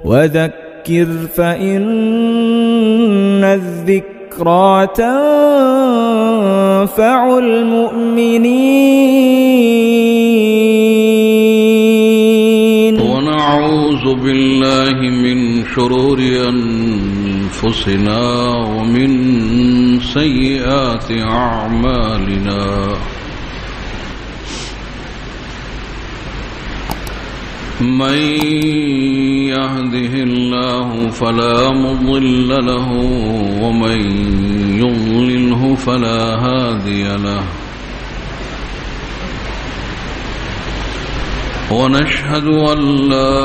وذكر فإن الذكرى تنفع المؤمنين. ونعوذ بالله من شرور أنفسنا ومن سيئات أعمالنا. من يهده الله فلا مضل له ومن يضلله فلا هادي له. ونشهد أن لا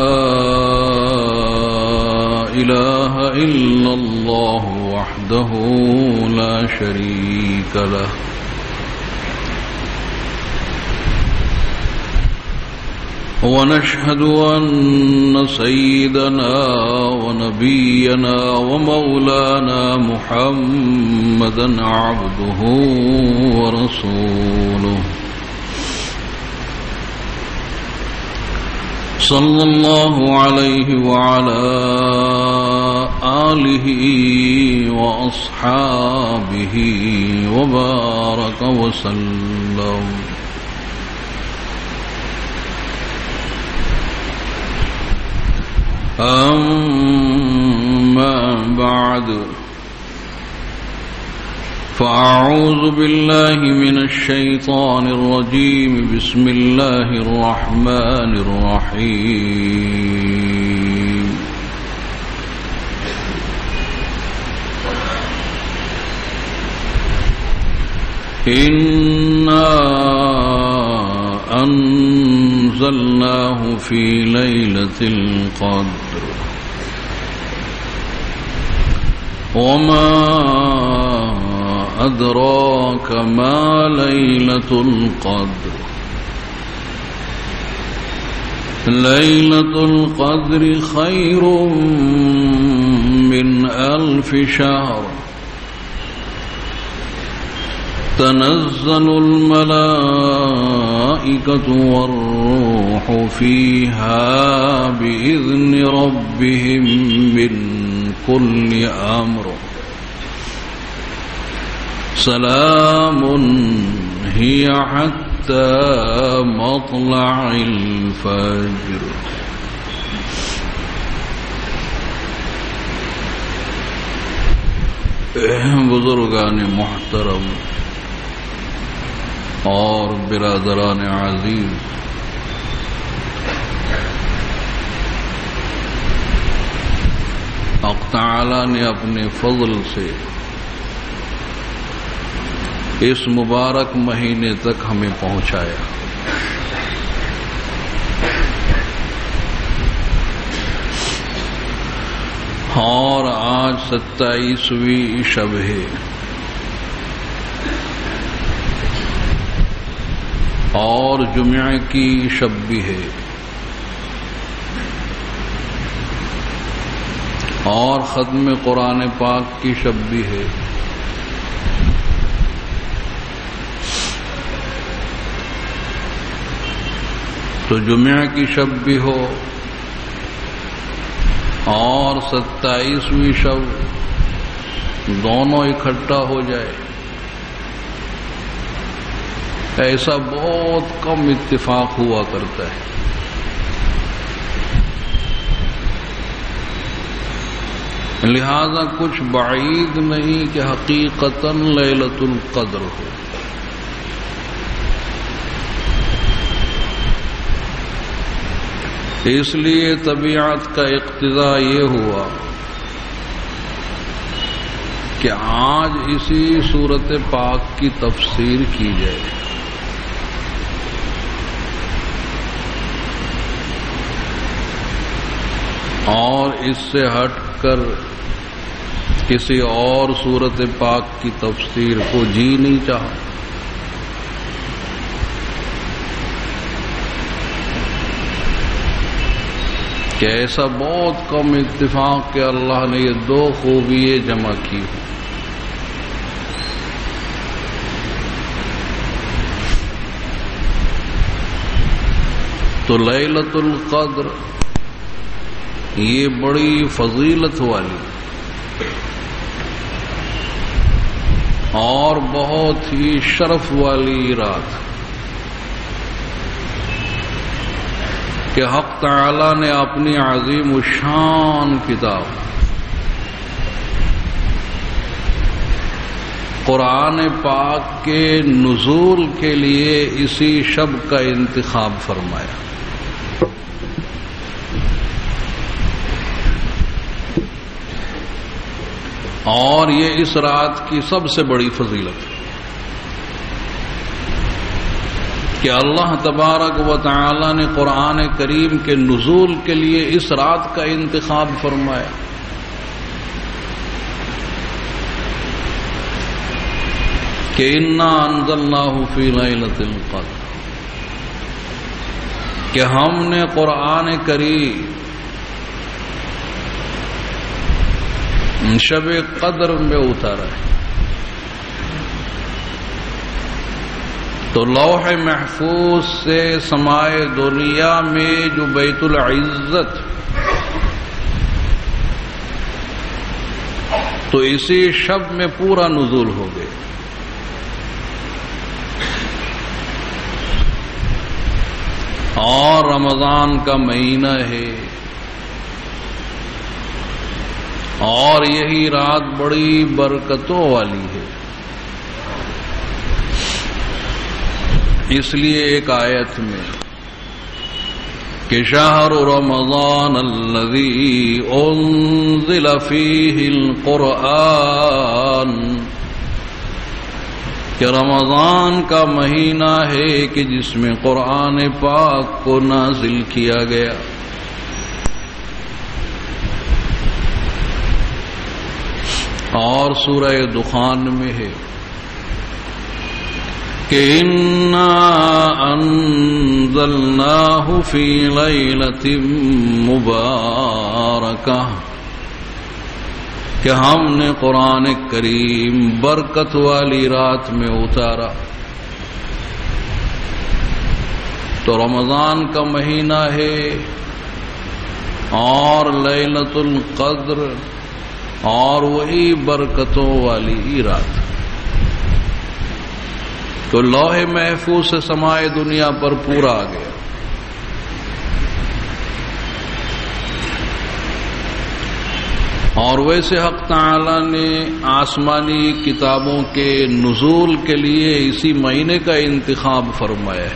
إله إلا الله وحده لا شريك له. ونشهد أن سيدنا ونبينا ومولانا محمدا عبده ورسوله صلى الله عليه وعلى آله وأصحابه وبارك وسلم. أما بعد فأعوذ بالله من الشيطان الرجيم. بسم الله الرحمن الرحيم. إنا أنزلناه في ليلة القدر وما أدراك ما ليلة القدر. ليلة القدر خير من 1000 شهر. تنزل الملائكة والروح فيها بإذن ربهم من كل أمر. سلام هي حتى مطلع الفجر. بزرگان محترم اور برادران عزیز، حق تعالی نے اپنے فضل سے اس مبارک مہینے تک ہمیں پہنچایا. اور آج 27ویں شب ہے اور جمعہ کی شب بھی ہے اور ختم قرآن پاک کی شب بھی ہے. تو جمعہ کی شب بھی ہو اور 27ویں شب دونوں اکٹھا ہو جائے، ایسا بہت کم اتفاق ہوا کرتا ہے. لہذا کچھ بعید نہیں کہ حقیقتاً لیلۃ القدر ہو. اس لیے طبیعت کا اقتضا یہ ہوا کہ آج اسی سورت پاک کی تفسیر کی جائے. اور اس سے ہٹ کر کسی اور سورت پاک کی تفسیر کو جی نہیں چاہا. کہ ایسا بہت کم اتفاق کہ اللہ نے یہ دو خوبییں جمع کی. تو لیلۃ القدر یہ بڑی فضیلت والی اور بہت ہی شرف والی رات کہ حق تعالی نے اپنی عظیم الشان کتاب قرآن پاک کے نزول کے لیے اسی شب کا انتخاب فرمایا. اور یہ اس رات کی سب سے بڑی فضیلت ہے کہ اللہ تبارک و تعالی نے قرآن کریم کے نزول کے لیے اس رات کا انتخاب فرمایا. کہ انا انزلناہ فی لیلۃ القدر، کہ ہم نے قرآن کریم شب قدر میں اتارا ہے. تو لوح محفوظ سے سمائے دنیا میں جو بیت العزت، تو اسی شب میں پورا نزول ہو گئے. اور رمضان کا مہینہ ہے اور یہی رات بڑی برکتوں والی ہے. اس لیے ایک آیت میں کہ شہر رمضان الذی انزل فیہ القرآن، کہ رمضان کا مہینہ ہے کہ جس میں قرآن پاک کو نازل کیا گیا. اور سورہ دخان میں ہے کہ انا انزلناہ فی لیلۃ مبارکہ، کہ ہم نے قرآن کریم برکت والی رات میں اتارا. تو رمضان کا مہینہ ہے اور لیلۃ القدر اور وہی برکتوں والی رات. تو لوح محفوظ سے سمائے دنیا پر پورا آ گیا. اور ویسے حق تعالی نے آسمانی کتابوں کے نزول کے لیے اسی مہینے کا انتخاب فرمایا ہے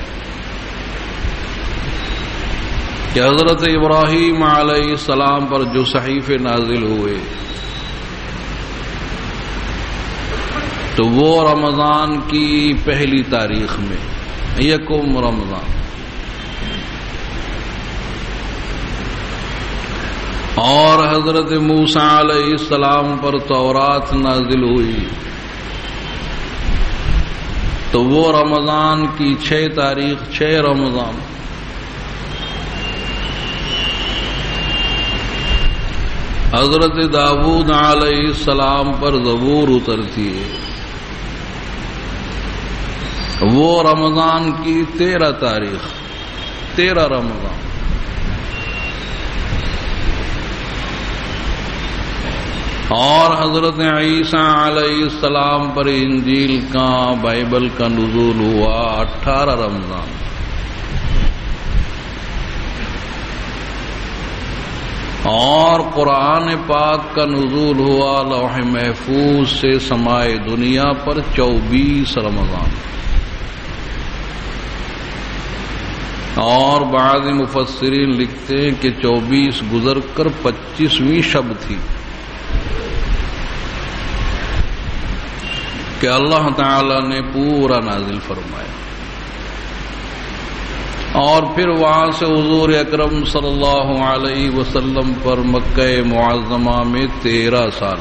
کہ حضرت ابراہیم علیہ السلام پر جو صحیفے نازل ہوئے تو وہ رمضان کی پہلی تاریخ میں، یکم رمضان. اور حضرت موسیٰ علیہ السلام پر تورات نازل ہوئی تو وہ رمضان کی 6 تاریخ 6 رمضان. حضرت داؤد علیہ السلام پر زبور اترتی ہے، وہ رمضان کی 13 تاریخ 13 رمضان. اور حضرت عیسیٰ علیہ السلام پر انجیل کا بائبل کا نزول ہوا 18 رمضان. اور قرآن پاک کا نزول ہوا لوح محفوظ سے سمائے دنیا پر 24 رمضان. اور بعض مفسرین لکھتے ہیں کہ 24 گزر کر 25ویں شب تھی کہ اللہ تعالی نے پورا نازل فرمایا. اور پھر وہاں سے حضور اکرم صلی اللہ علیہ وسلم پر مکہ معظمہ میں 13 سال،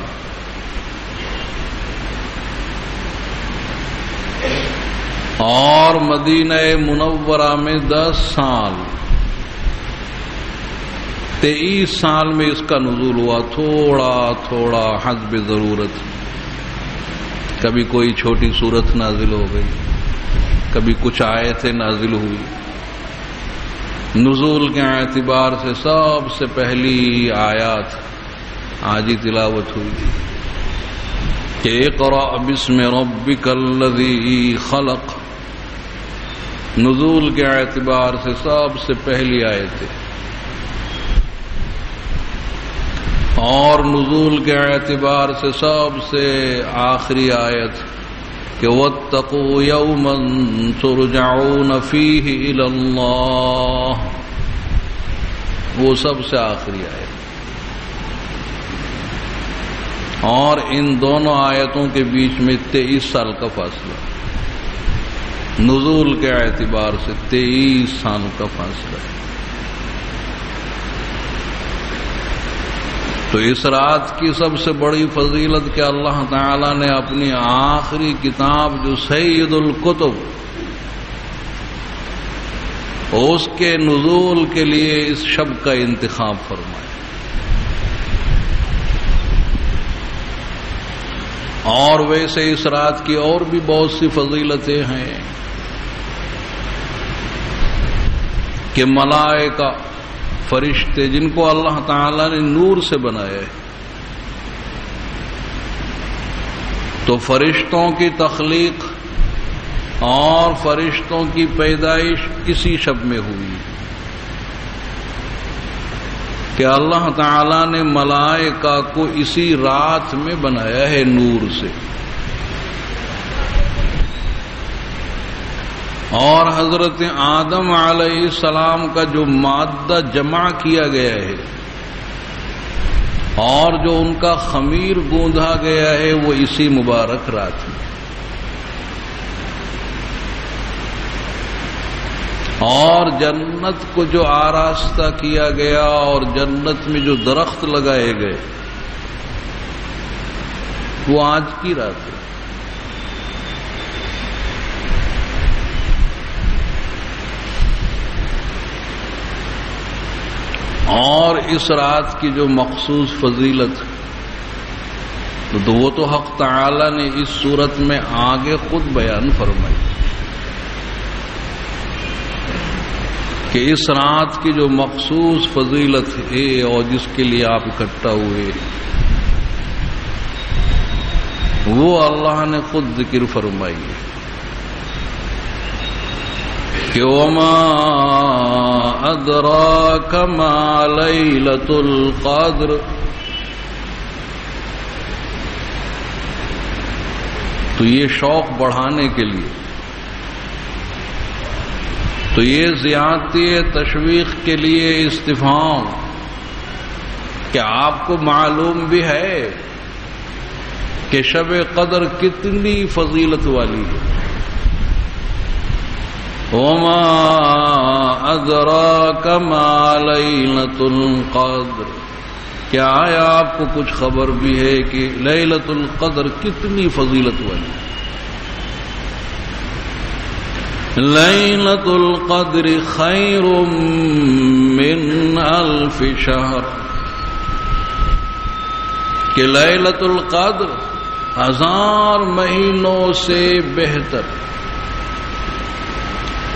اور مدینہ منورہ میں 10 سال، 23 سال میں اس کا نزول ہوا. تھوڑا تھوڑا حسب ضرورت، کبھی کوئی چھوٹی سورت نازل ہو گئی، کبھی کچھ آیتیں نازل ہوئی. نزول کے اعتبار سے سب سے پہلی آیات آج ہی تلاوت ہوئی کہ اقرأ بسم ربک الذی خلق. نزول کے اعتبار سے سب سے پہلی آیت ہے، اور نزول کے اعتبار سے سب سے آخری آیت کہ واتقوا یوما ترجعون فیہ الی اللہ، وہ سب سے آخری آیت. اور ان دونوں آیتوں کے بیچ میں 23 سال کا فاصلہ، نزول کے اعتبار سے 23 سال کا فاصلہ ہے. تو اس رات کی سب سے بڑی فضیلت کہ اللہ تعالی نے اپنی آخری کتاب جو سید الکتب اس کے نزول کے لیے اس شب کا انتخاب فرمایا. اور ویسے اس رات کی اور بھی بہت سی فضیلتیں ہیں کہ ملائکہ فرشتے جن کو اللہ تعالی نے نور سے بنایا ہے، تو فرشتوں کی تخلیق اور فرشتوں کی پیدائش اسی شب میں ہوئی کہ اللہ تعالی نے ملائکہ کو اسی رات میں بنایا ہے نور سے. اور حضرت آدم علیہ السلام کا جو مادہ جمع کیا گیا ہے اور جو ان کا خمیر گوندھا گیا ہے وہ اسی مبارک رات میں. اور جنت کو جو آراستہ کیا گیا اور جنت میں جو درخت لگائے گئے وہ آج کی رات ہے. اور اس رات کی جو مخصوص فضیلت تو وہ تو حق تعالی نے اس صورت میں آگے خود بیان فرمائی کہ اس رات کی جو مخصوص فضیلت ہے اور جس کے لیے آپ اکٹھا ہوئے وہ اللہ نے خود ذکر فرمائی کہ وما ادراک ما لیلۃ القدر. تو یہ شوق بڑھانے کے لیے، تو یہ زیادتی تشویق کے لیے استفہام کہ آپ کو معلوم بھی ہے کہ شب قدر کتنی فضیلت والی ہے. وما ادراک ما لیلۃ القدر، کیا آیا آپ کو کچھ خبر بھی ہے کہ لیلۃ القدر کتنی فضیلت والی؟ لیلۃ القدر خیر من الف شہر، کہ لیلۃ القدر 1000 مہینوں سے بہتر،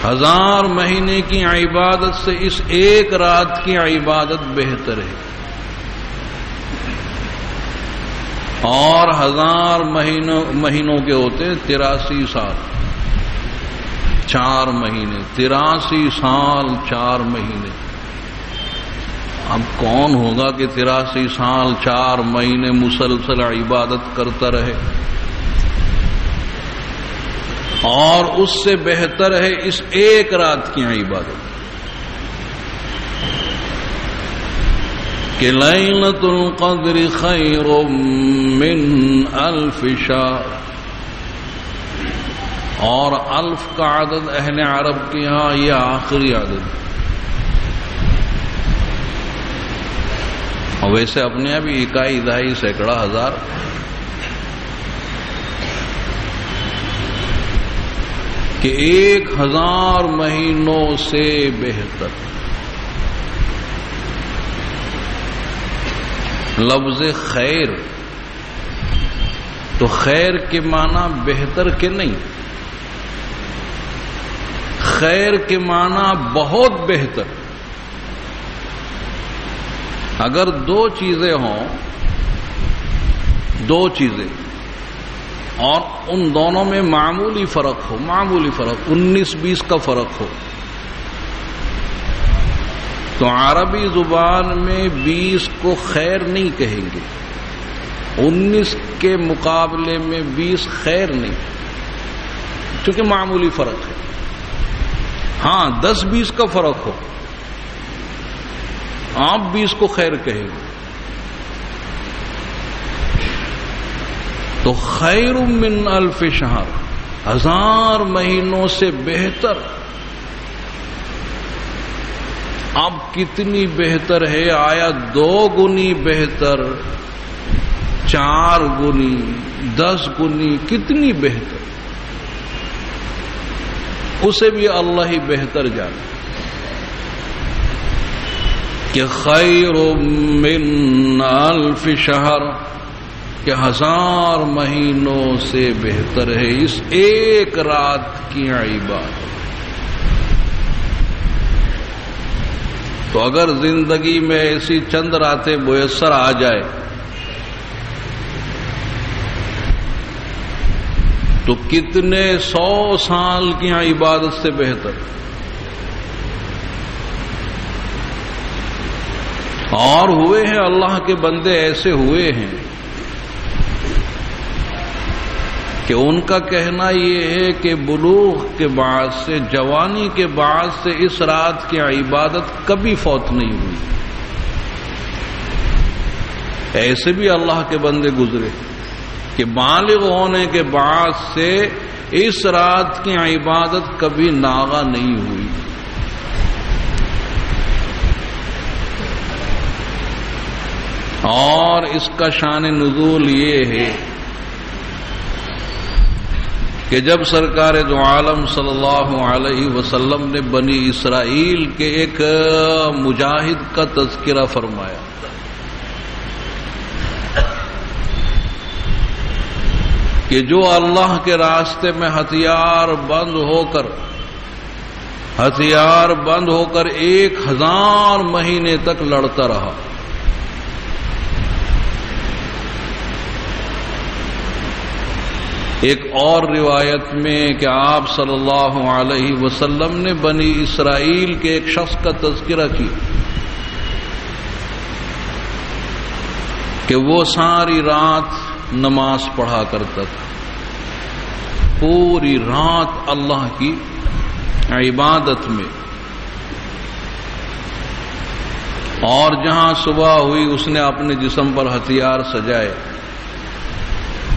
1000 مہینے کی عبادت سے اس ایک رات کی عبادت بہتر ہے. اور 1000 مہینوں کے ہوتے 83 سال 4 مہینے، 83 سال 4 مہینے. اب کون ہوگا کہ 83 سال 4 مہینے مسلسل عبادت کرتا رہے؟ اور اس سے بہتر ہے اس ایک رات کی عبادت کہ لیلۃ القدر خیر من الف شہر. اور الف کا عدد اہل عرب کے یہاں یہ آخری عدد، اور ویسے اپنے ابھی اکائی دہائی سینکڑا ہزار، کہ 1000 مہینوں سے بہتر. لفظ خیر تو خیر کے معنی بہتر کے نہیں، خیر کے معنی بہت بہتر. اگر دو چیزیں ہوں، دو چیزیں، اور ان دونوں میں معمولی فرق ہو، معمولی فرق 19-20 کا فرق ہو، تو عربی زبان میں 20 کو خیر نہیں کہیں گے، 19 کے مقابلے میں 20 خیر نہیں، چونکہ معمولی فرق ہے۔ ہاں 10-20 کا فرق ہو، آپ 20 کو خیر کہیں گے، تو خیر من الف شہر، 1000 مہینوں سے بہتر۔ اب کتنی بہتر ہے؟ آیا 2 گنی بہتر، 4 گنی، 10 گنی، کتنی بہتر؟ اسے بھی اللہ ہی بہتر جانے کہ خیر من الف شہر، کہ 1000 مہینوں سے بہتر ہے اس ایک رات کی عبادت۔ تو اگر زندگی میں ایسی چند راتیں میسر آ جائے تو کتنے 100 سال کی عبادت سے بہتر۔ اور ہوئے ہیں اللہ کے بندے ایسے ہوئے ہیں کہ ان کا کہنا یہ ہے کہ بلوغ کے بعد سے، جوانی کے بعد سے اس رات کی عبادت کبھی فوت نہیں ہوئی۔ ایسے بھی اللہ کے بندے گزرے کہ بالغ ہونے کے بعد سے اس رات کی عبادت کبھی ناغا نہیں ہوئی۔ اور اس کا شان نزول یہ ہے کہ جب سرکار دو عالم صلی اللہ علیہ وسلم نے بنی اسرائیل کے ایک مجاہد کا تذکرہ فرمایا، کہ جو اللہ کے راستے میں ہتھیار بند ہو کر 1000 مہینے تک لڑتا رہا۔ ایک اور روایت میں کہ آپ صلی اللہ علیہ وسلم نے بنی اسرائیل کے ایک شخص کا تذکرہ کیا کہ وہ ساری رات نماز پڑھا کرتا تھا، پوری رات اللہ کی عبادت میں، اور جہاں صبح ہوئی اس نے اپنے جسم پر ہتھیار سجائے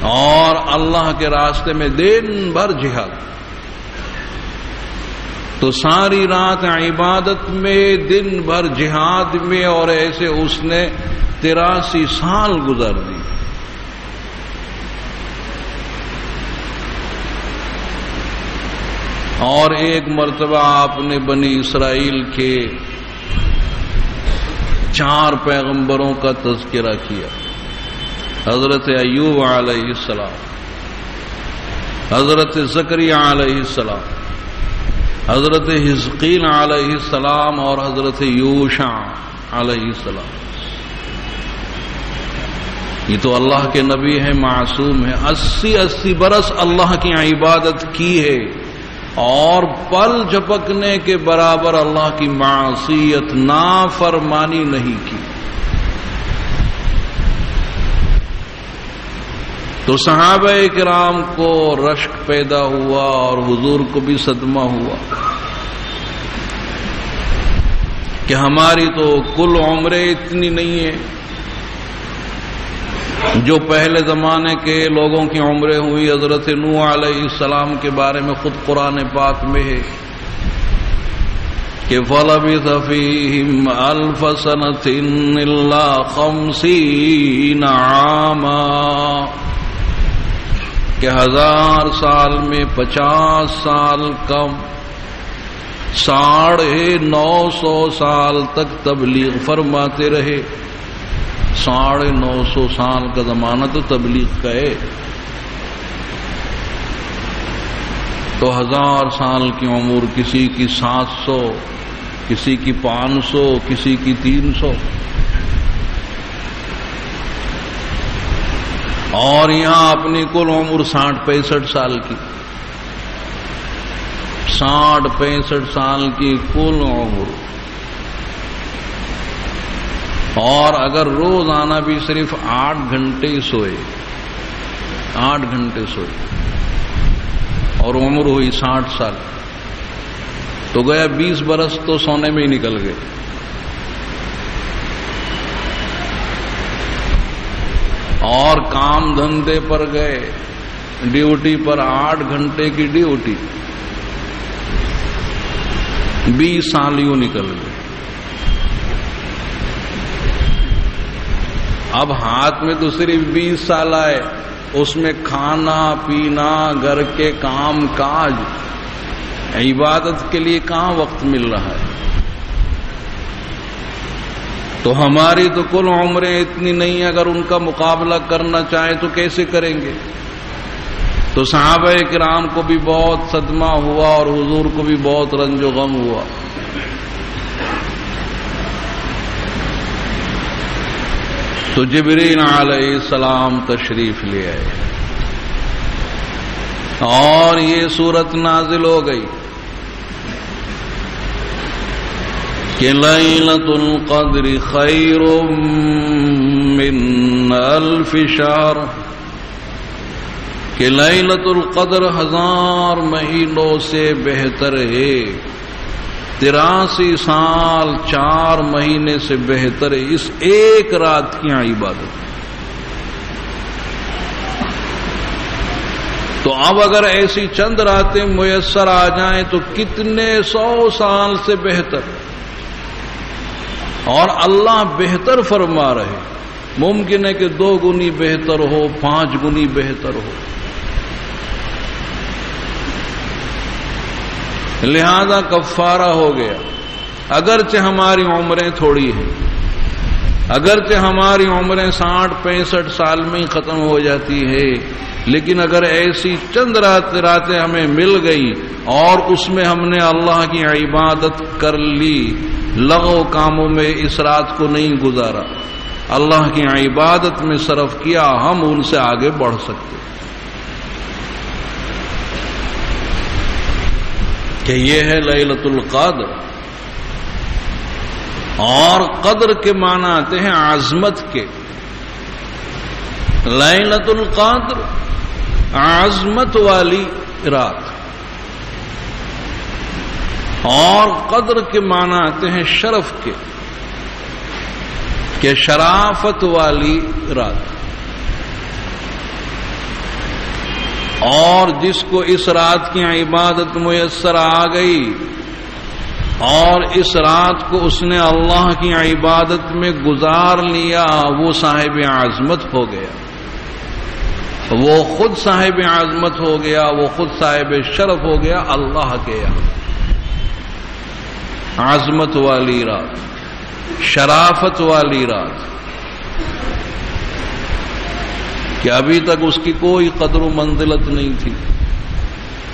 اور اللہ کے راستے میں دن بھر جہاد۔ تو ساری رات عبادت میں، دن بھر جہاد میں، اور ایسے اس نے 83 سال گزار دی۔ اور ایک مرتبہ آپ نے بنی اسرائیل کے 4 پیغمبروں کا تذکرہ کیا، حضرت ایوب علیہ السلام، حضرت زکریا علیہ السلام، حضرت حزقیل علیہ السلام، اور حضرت یوشع علیہ السلام۔ یہ تو اللہ کے نبی ہیں، معصوم ہیں، 80 برس اللہ کی عبادت کی ہے اور پل جھپکنے کے برابر اللہ کی معصیت، نافرمانی نہیں کی۔ تو صحابہ کرام کو رشک پیدا ہوا اور حضور کو بھی صدمہ ہوا کہ ہماری تو کل عمریں اتنی نہیں ہیں جو پہلے زمانے کے لوگوں کی عمریں ہوئی۔ حضرت نوح علیہ السلام کے بارے میں خود قرآن پاک میں ہے کہ فَلَبِثَ فِيهِمْ أَلْفَ سَنَةٍ إِلَّا 50 عَامًا، کہ 1000 سال میں 50 سال کم، 950 سال تک تبلیغ فرماتے رہے۔ 950 سال کا زمانہ تو تبلیغ کا ہے، تو 1000 سال کی عمر، کسی کی 700، کسی کی 500، کسی کی 300۔ اور یہاں اپنی کل عمر 60-65 سال کی، 60-65 سال کی کل عمر، اور اگر روزانہ بھی صرف 8 گھنٹے سوئے، 8 گھنٹے سوئے اور عمر ہوئی 60 سال، تو گویا 20 برس تو سونے میں ہی نکل گئے۔ اور کام دھندے پر گئے، ڈیوٹی پر 8 گھنٹے کی ڈیوٹی، 20 سال یوں نکل گئے۔ اب ہاتھ میں تو صرف 20 سال آئے، اس میں کھانا پینا، گھر کے کام کاج، عبادت کے لیے کہاں وقت مل رہا ہے؟ تو ہماری تو کل عمریں اتنی نہیں، اگر ان کا مقابلہ کرنا چاہیں تو کیسے کریں گے؟ تو صحابہ کرام کو بھی بہت صدمہ ہوا اور حضور کو بھی بہت رنج و غم ہوا۔ تو جبریل علیہ السلام تشریف لے آئے اور یہ سورت نازل ہو گئی کہ لیلۃ القدر خیر من الف شہر، کہ لیلۃ القدر 1000 مہینوں سے بہتر ہے، 83 سال 4 مہینے سے بہتر ہے اس ایک رات کی عبادت۔ تو اب اگر ایسی چند راتیں میسر آ جائیں تو کتنے 100 سال سے بہتر، اور اللہ بہتر فرما رہے، ممکن ہے کہ 2 گنی بہتر ہو، 5 گنی بہتر ہو۔ لہذا کفارہ ہو گیا، اگرچہ ہماری عمریں تھوڑی ہیں، اگرچہ ہماری عمریں 60-65 سال میں ہی ختم ہو جاتی ہے، لیکن اگر ایسی چند راتیں ہمیں مل گئی اور اس میں ہم نے اللہ کی عبادت کر لی، لغو کاموں میں اس رات کو نہیں گزارا، اللہ کی عبادت میں صرف کیا، ہم ان سے آگے بڑھ سکتے کہ یہ ہے لیلۃ القدر۔ اور قدر کے معنی آتے ہیں عظمت کے۔ لیلۃ القدر عظمت والی رات، اور قدر کے معنی آتے ہیں شرف کے، کہ شرافت والی رات۔ اور جس کو اس رات کی عبادت میسر آ گئی اور اس رات کو اس نے اللہ کی عبادت میں گزار لیا، وہ صاحب عظمت ہو گیا، وہ خود صاحب عظمت ہو گیا، وہ خود صاحب شرف ہو گیا اللہ کے یہاں۔ عظمت والی رات، شرافت والی رات، کہ ابھی تک اس کی کوئی قدر و منزلت نہیں تھی،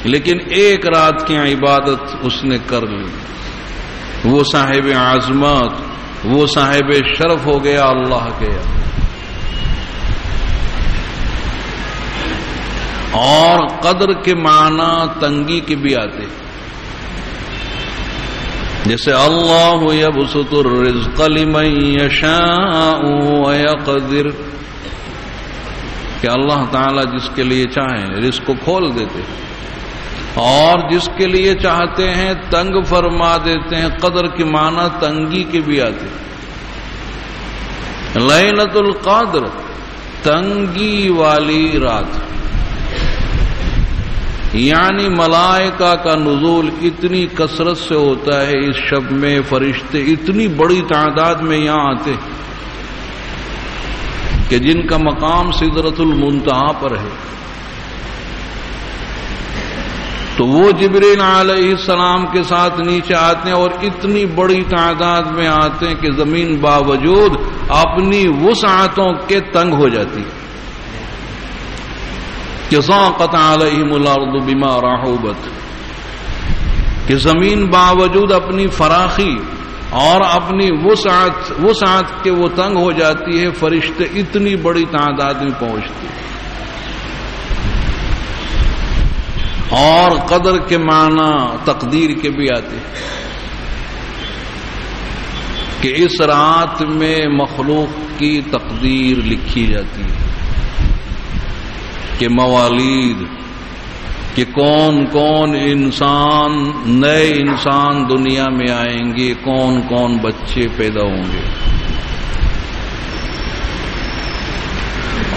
لیکن ایک رات کی عبادت اس نے کر لی، وہ صاحب عظمت، وہ صاحب شرف ہو گیا اللہ کے یہاں۔ اور قدر کے معنی تنگی کے بھی آتے، جیسے اللہ یبسط الرزق لمن یشاء ویقدر، کہ اللہ تعالیٰ جس کے لیے چاہیں رزق کو کھول دیتے اور جس کے لیے چاہتے ہیں تنگ فرما دیتے ہیں۔ قدر کے معنی تنگی کے بھی آتے۔ لیلۃ القدر تنگی والی رات، یعنی ملائکہ کا نزول اتنی کثرت سے ہوتا ہے اس شب میں، فرشتے اتنی بڑی تعداد میں یہاں آتے کہ جن کا مقام سدرۃ المنتہا پر ہے، تو وہ جبریل علیہ السلام کے ساتھ نیچے آتے ہیں اور اتنی بڑی تعداد میں آتے ہیں کہ زمین باوجود اپنی وسعتوں کے تنگ ہو جاتی، کہ ضاقت علیہم الارض بما رحبت، کہ زمین باوجود اپنی فراخی اور اپنی وسعت کے وہ تنگ ہو جاتی ہے، فرشتے اتنی بڑی تعداد میں پہنچتے ہیں۔ اور قدر کے معنی تقدیر کے بھی آتے ہیں کہ اس رات میں مخلوق کی تقدیر لکھی جاتی ہے کہ موالید، کہ کون کون انسان، نئے انسان دنیا میں آئیں گے، کون کون بچے پیدا ہوں گے،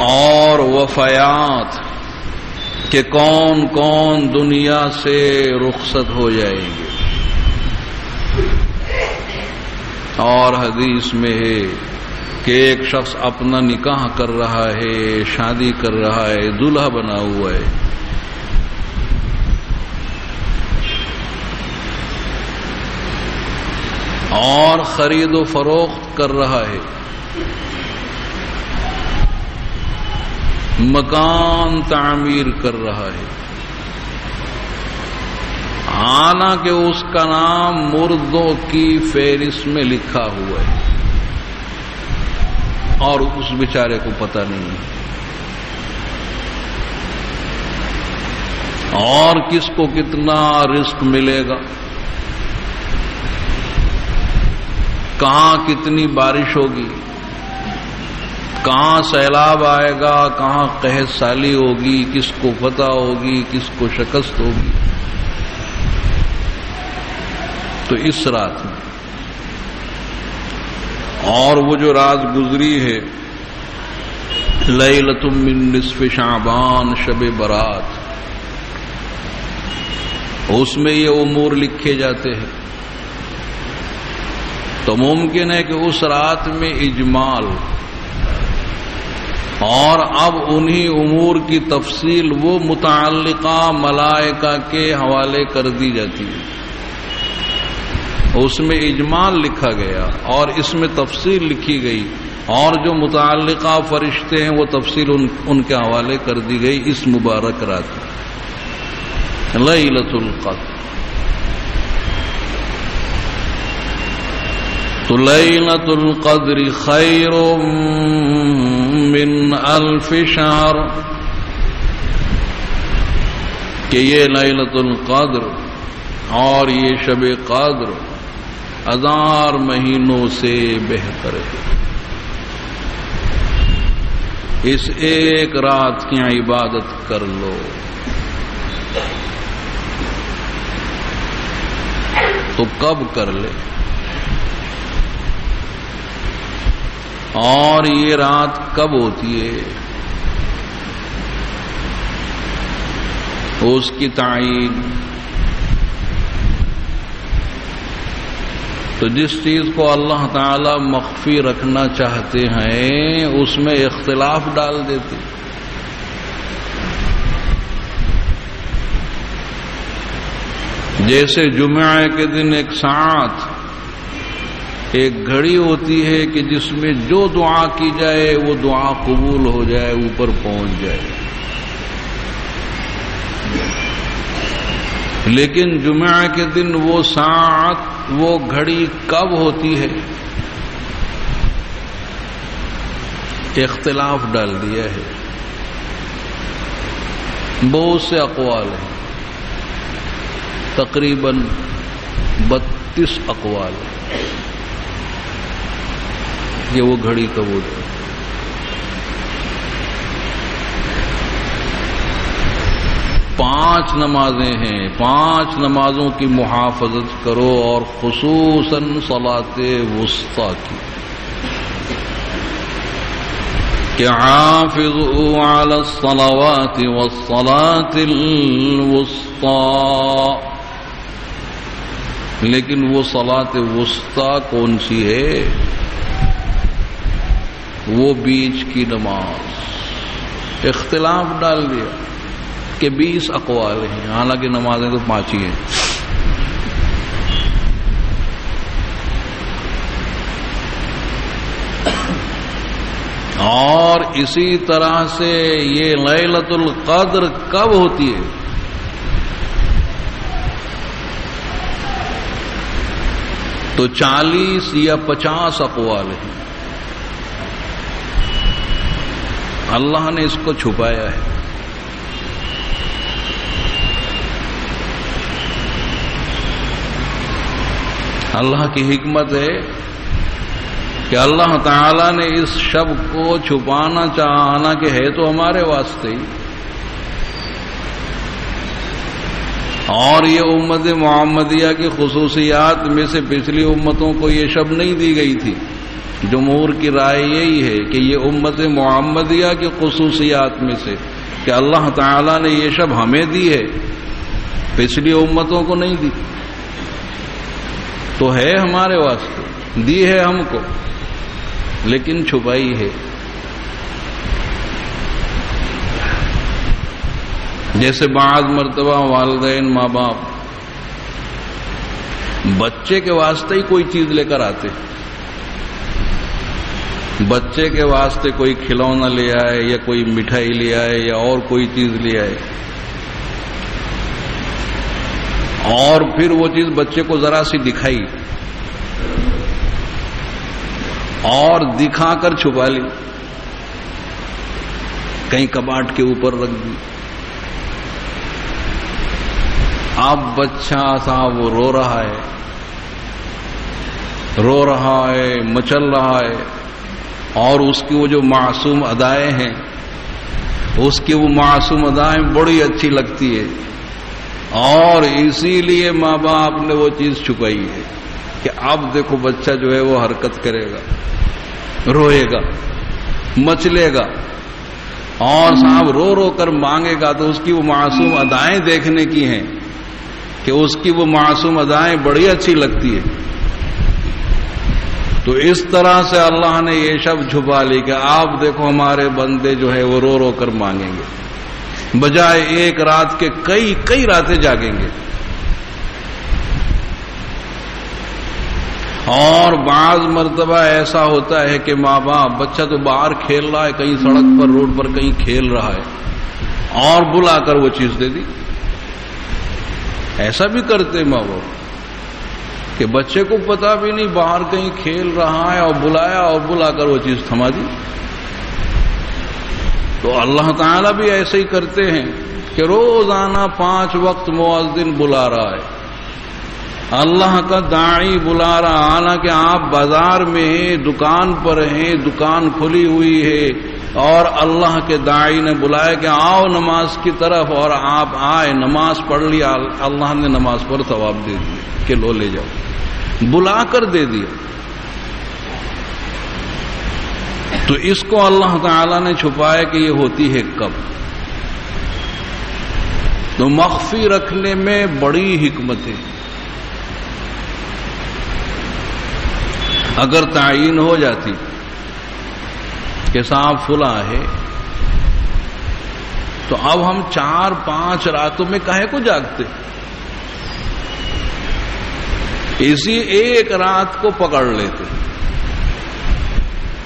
اور وفیات، کہ کون کون دنیا سے رخصت ہو جائیں گے۔ اور حدیث میں ہے کہ ایک شخص اپنا نکاح کر رہا ہے، شادی کر رہا ہے، دولہا بنا ہوا ہے، اور خرید و فروخت کر رہا ہے، مکان تعمیر کر رہا ہے، حالانکہ اس کا نام مردوں کی فہرست میں لکھا ہوا ہے اور اس بیچارے کو پتہ نہیں ہے، اور کس کو کتنا رزق ملے گا، کہاں کتنی بارش ہوگی، کہاں سیلاب آئے گا، کہاں قحط سالی ہوگی، کس کو فتح ہوگی، کس کو شکست ہوگی۔ تو اس رات میں، اور وہ جو رات گزری ہے لیلۃ من نصف شعبان، شب برات، اس میں یہ امور لکھے جاتے ہیں، تو ممکن ہے کہ اس رات میں اجمال، اور اب انہی امور کی تفصیل وہ متعلقہ ملائکہ کے حوالے کر دی جاتی ہے۔ اس میں اجمال لکھا گیا اور اس میں تفصیل لکھی گئی، اور جو متعلقہ فرشتے ہیں وہ تفصیل ان کے حوالے کر دی گئی اس مبارک رات لیلۃ القدر۔ تو لیلۃ القدر خیر من الف شہر، کہ یہ لیلۃ القدر اور یہ شب قدر 1000 مہینوں سے بہتر ہے۔ اس ایک رات کی عبادت کر لو، تو کب کر لے، اور یہ رات کب ہوتی ہے، اس کی تعین۔ تو جس چیز کو اللہ تعالی مخفی رکھنا چاہتے ہیں اس میں اختلاف ڈال دیتے۔ جیسے جمعہ کے دن ایک ساعت، ایک گھڑی ہوتی ہے کہ جس میں جو دعا کی جائے وہ دعا قبول ہو جائے، اوپر پہنچ جائے، لیکن جمعہ کے دن وہ ساعت، وہ گھڑی کب ہوتی ہے، اختلاف ڈال دیا ہے۔ بہت سے اقوال ہیں، تقریباً 32 اقوال ہیں کہ وہ گھڑی کب ہوتی ہے۔ 5 نمازیں ہیں، 5 نمازوں کی محافظت کرو، اور خصوصاً صلاۃ وسطیٰ کی، کہ حافظوا علی الصلوات والصلاۃ الوسطیٰ۔ لیکن وہ صلاۃ وسطیٰ کون سی ہے؟ وہ بیچ کی نماز۔ اختلاف ڈال دیا کہ 20 اقوال ہیں، حالانکہ نمازیں تو 5 ہی ہیں۔ اور اسی طرح سے یہ لیلۃ القدر کب ہوتی ہے؟ تو 40 یا 50 اقوال ہیں. اللہ نے اس کو چھپایا ہے. اللہ کی حکمت ہے کہ اللہ تعالی نے اس شب کو چھپانا چاہا کہ ہے تو ہمارے واسطے ہی. اور یہ امت محمدیہ کی خصوصیات میں سے پچھلی امتوں کو یہ شب نہیں دی گئی تھی. جمہور کی رائے یہی ہے کہ یہ امت محمدیہ کی خصوصیات میں سے کہ اللہ تعالی نے یہ شب ہمیں دی ہے، پچھلی امتوں کو نہیں دی. تو ہے ہمارے واسطے، دی ہے ہم کو، لیکن چھپائی ہے. جیسے بعض مرتبہ والدین ماں باپ بچے کے واسطے ہی کوئی چیز لے کر آتے، بچے کے واسطے کوئی کھلونا لے آئے یا کوئی مٹھائی لے آئے یا اور کوئی چیز لے آئے، اور پھر وہ چیز بچے کو ذرا سی دکھائی اور دکھا کر چھپا لی، کہیں کباڑ کے اوپر رکھ دی. اب بچہ صاحب وہ رو رہا ہے، مچل رہا ہے، اور اس کی وہ جو معصوم ادائیں ہیں، اس کی وہ معصوم ادائیں بڑی اچھی لگتی ہے، اور اسی لیے ماں باپ نے وہ چیز چھپائی ہے کہ اب دیکھو بچہ جو ہے وہ حرکت کرے گا، روئے گا، مچلے گا، اور صاحب رو رو کر مانگے گا، تو اس کی وہ معصوم ادائیں دیکھنے کی ہیں کہ اس کی وہ معصوم ادائیں بڑی اچھی لگتی ہے. تو اس طرح سے اللہ نے یہ شب چھپا لی کہ آپ دیکھو ہمارے بندے جو ہے وہ رو رو کر مانگیں گے، بجائے ایک رات کے کئی راتیں جاگیں گے. اور بعض مرتبہ ایسا ہوتا ہے کہ ماں باپ، بچہ تو باہر کھیل رہا ہے، کہیں سڑک پر روڈ پر کہیں کھیل رہا ہے، اور بلا کر وہ چیز دے دی. ایسا بھی کرتے ماں باپ کہ بچے کو پتا بھی نہیں باہر کہیں کھیل رہا ہے، اور بلایا اور بلا کر وہ چیز تھما دی. تو اللہ تعالیٰ بھی ایسے ہی کرتے ہیں کہ روزانہ 5 وقت مؤذن بلا رہا ہے، اللہ کا داعی بلا رہا، حالانکہ آپ بازار میں ہیں، دکان پر ہیں، دکان کھلی ہوئی ہے، اور اللہ کے داعی نے بلایا کہ آؤ نماز کی طرف، اور آپ آئے، نماز پڑھ لیا، اللہ نے نماز پر ثواب دے دیا کہ لو لے جاؤ، بلا کر دے دیا. تو اس کو اللہ تعالی نے چھپایا کہ یہ ہوتی ہے کب. تو مخفی رکھنے میں بڑی حکمت ہے. اگر تعین ہو جاتی کہ صاحب فلاں ہے، تو اب ہم 4-5 راتوں میں کاہے کو جاگتے؟ اسی ایک رات کو پکڑ لیتے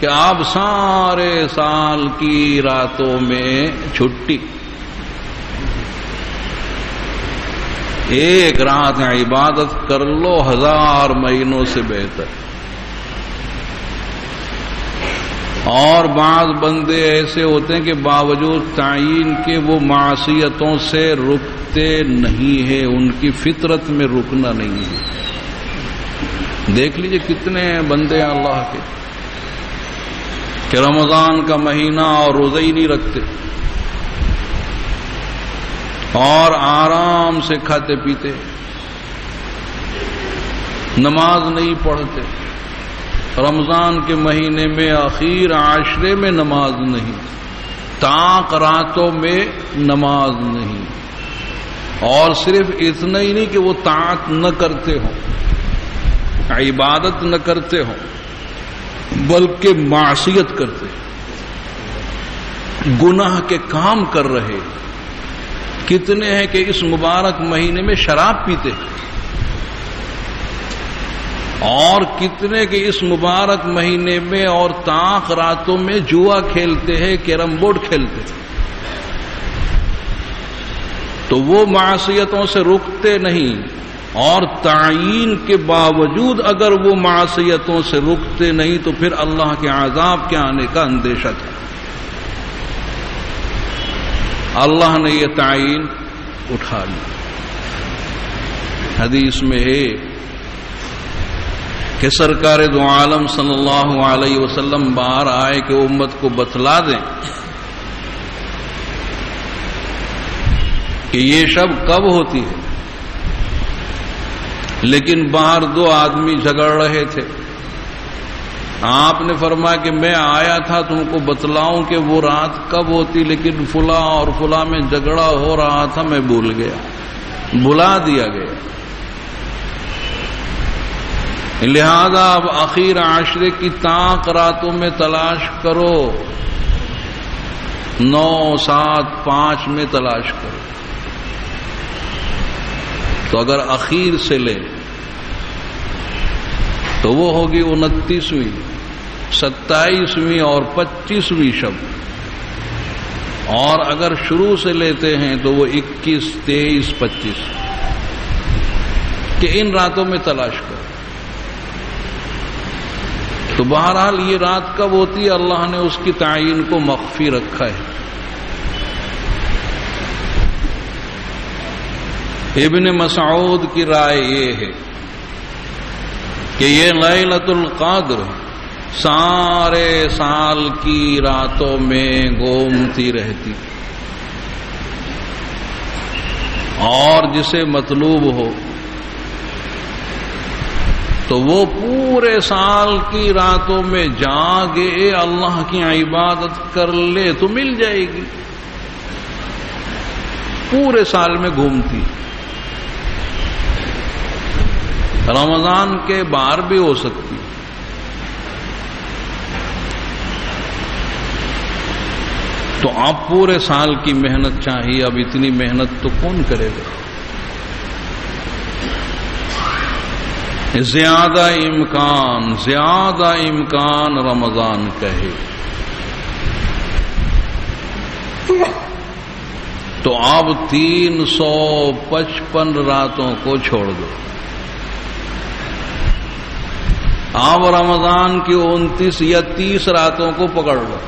کہ آپ سارے سال کی راتوں میں چھٹی، ایک رات عبادت کر لو 1000 مہینوں سے بہتر. اور بعض بندے ایسے ہوتے ہیں کہ باوجود تعین کے وہ معصیتوں سے رکتے نہیں ہیں، ان کی فطرت میں رکنا نہیں ہے. دیکھ لیجئے کتنے بندے ہیں اللہ کے کہ رمضان کا مہینہ اور روزے ہی نہیں رکھتے، اور آرام سے کھاتے پیتے، نماز نہیں پڑھتے، رمضان کے مہینے میں آخر عاشرے میں نماز نہیں، طاق راتوں میں نماز نہیں. اور صرف اتنا ہی نہیں کہ وہ طاعت نہ کرتے ہوں، عبادت نہ کرتے ہوں، بلکہ معصیت کرتے، گناہ کے کام کر رہے. کتنے ہیں کہ اس مبارک مہینے میں شراب پیتے، اور کتنے کہ اس مبارک مہینے میں اور طاق راتوں میں جوا کھیلتے ہیں، کیرم بورڈ کھیلتے ہیں. تو وہ معصیتوں سے رکتے نہیں، اور تعیین کے باوجود اگر وہ معصیتوں سے رکتے نہیں تو پھر اللہ کے عذاب کے آنے کا اندیشہ تھا. اللہ نے یہ تعیین اٹھا لی. حدیث میں ہے کہ سرکار دو عالم صلی اللہ علیہ وسلم باہر آئے کہ امت کو بتلا دیں کہ یہ شب کب ہوتی ہے. لیکن باہر دو آدمی جھگڑ رہے تھے. آپ نے فرمایا کہ میں آیا تھا تم کو بتلاؤں کہ وہ رات کب ہوتی، لیکن فلاں اور فلاں میں جھگڑا ہو رہا تھا، میں بھول گیا، بلا دیا گیا. لہذا اب اخیر عشرے کی طاق راتوں میں تلاش کرو، 9، 7، 5 میں تلاش کرو. تو اگر اخیر سے لے تو وہ ہوگی 29ویں، 27ویں اور 25ویں شب. اور اگر شروع سے لیتے ہیں تو وہ 21، 23، 25 کہ ان راتوں میں تلاش کرو. تو بہرحال یہ رات کب ہوتی ہے اللہ نے اس کی تعیین کو مخفی رکھا ہے. ابن مسعود کی رائے یہ ہے کہ یہ لیلۃ القدر سارے سال کی راتوں میں گھومتی رہتی، اور جسے مطلوب ہو تو وہ پورے سال کی راتوں میں جاگے اللہ کی عبادت کر لے تو مل جائے گی. پورے سال میں گھومتی. رمضان کے بار بھی ہو سکتی. تو اب پورے سال کی محنت چاہیے. اب اتنی محنت تو کون کرے گا؟ زیادہ امکان رمضان کا ہے. تو اب 355 راتوں کو چھوڑ دو. اب رمضان کی 29 یا 30 راتوں کو پکڑ لو.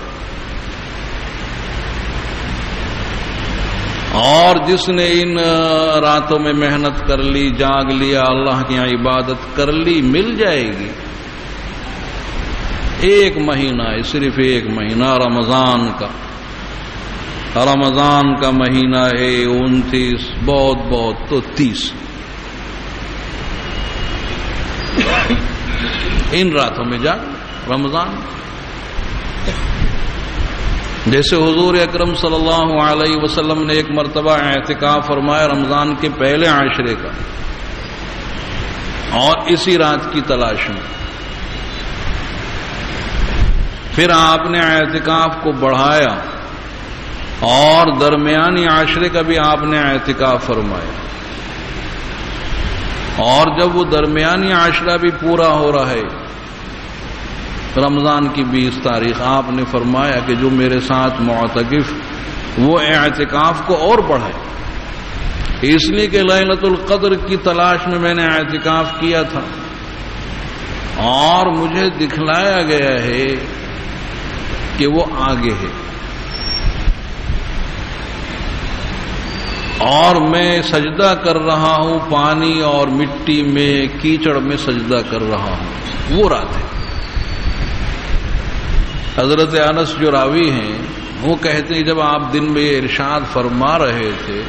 اور جس نے ان راتوں میں محنت کر لی، جاگ لیا، اللہ کی عبادت کر لی، مل جائے گی. 1 مہینہ ہے، صرف 1 مہینہ رمضان کا مہینہ ہے 29، بہت تو 30. ان راتوں میں جاگ رمضان. جیسے حضور اکرم صلی اللہ علیہ وسلم نے ایک مرتبہ اعتکاف فرمایا رمضان کے پہلے عشرے کا، اور اسی رات کی تلاش میں. پھر آپ نے اعتکاف کو بڑھایا اور درمیانی عشرے کا بھی آپ نے اعتکاف فرمایا. اور جب وہ درمیانی عشرہ بھی پورا ہو رہا ہے، رمضان کی 20 تاریخ، آپ نے فرمایا کہ جو میرے ساتھ معتکف وہ اعتکاف کو اور بڑھائے. اس لیے کہ لیلۃ القدر کی تلاش میں میں نے اعتکاف کیا تھا، اور مجھے دکھلایا گیا ہے کہ وہ آگے ہے، اور میں سجدہ کر رہا ہوں پانی اور مٹی میں، کیچڑ میں سجدہ کر رہا ہوں. وہ رات ہے. حضرت انس جو راوی ہیں وہ کہتے ہیں جب آپ دن میں ارشاد فرما رہے تھے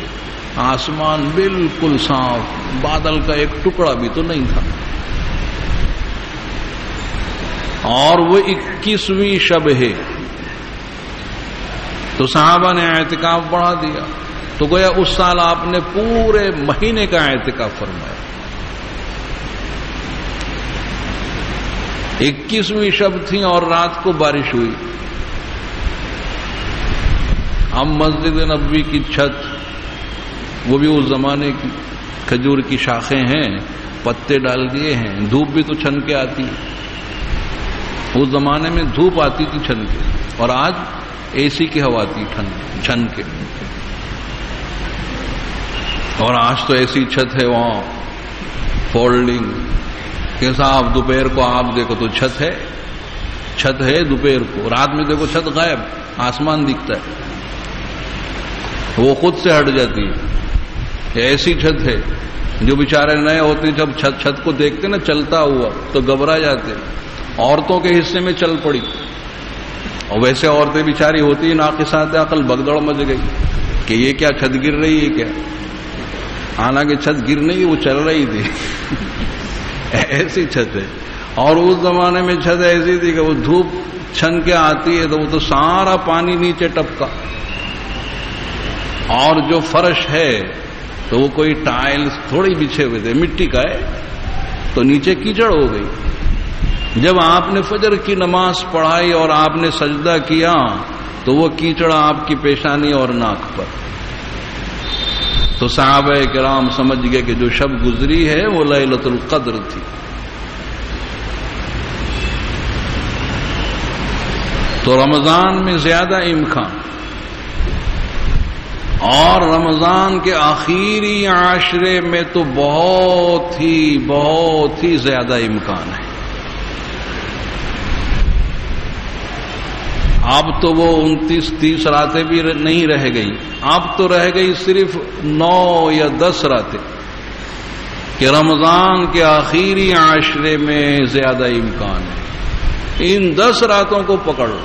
آسمان بالکل صاف، بادل کا ایک ٹکڑا بھی تو نہیں تھا، اور وہ 21ویں شب ہے. تو صحابہ نے اعتکاف بڑھا دیا. تو گویا اس سال آپ نے پورے مہینے کا اعتکاف فرمایا. 21ویں شب تھی اور رات کو بارش ہوئی. ہم مسجد نبوی کی چھت، وہ بھی اس زمانے کی کھجور کی شاخیں ہیں، پتے ڈال دیے ہیں، دھوپ بھی تو چھن کے آتی. اس زمانے میں دھوپ آتی تھی چھن کے، اور آج اے سی کی ہوا آتی چھن کے. اور آج تو ایسی چھت ہے وہاں فولڈنگ کہ صاحب دوپہر کو آپ دیکھو تو چھت ہے دوپہر کو، رات میں دیکھو چھت غائب، آسمان دکھتا ہے، وہ خود سے ہٹ جاتی ہے۔ ایسی چھت ہے جو بیچارے نئے ہوتے ہیں، جب چھت کو دیکھتے نا چلتا ہوا تو گھبرا جاتے، عورتوں کے حصے میں چل پڑی، اور ویسے عورتیں بیچاری ہوتی ہیں ناقصات عقل، بگدڑ مچ گئی کہ یہ کیا چھت گر رہی ہے کیا، حالانکہ چھت گر نہیں، وہ چل رہی تھی ایسی چھت ہے۔ اور اس زمانے میں چھت ایسی تھی کہ وہ دھوپ چھن کے آتی ہے تو وہ تو سارا پانی نیچے ٹپکا، اور جو فرش ہے تو وہ کوئی ٹائلز تھوڑی بچھے ہوئے تھے، مٹی کا ہے، تو نیچے کیچڑ ہو گئی۔ جب آپ نے فجر کی نماز پڑھائی اور آپ نے سجدہ کیا تو وہ کیچڑ آپ کی پیشانی اور ناک پر، تو صحابہ کرام سمجھ گئے کہ جو شب گزری ہے وہ لیلۃ القدر تھی۔ تو رمضان میں زیادہ امکان، اور رمضان کے آخری عاشرے میں تو بہت ہی زیادہ امکان ہے۔ اب تو وہ 29-30 راتیں بھی نہیں رہ گئی، اب تو رہ گئی صرف 9 یا 10 راتیں، کہ رمضان کے آخری عاشرے میں زیادہ امکان ہے۔ ان 10 راتوں کو پکڑو،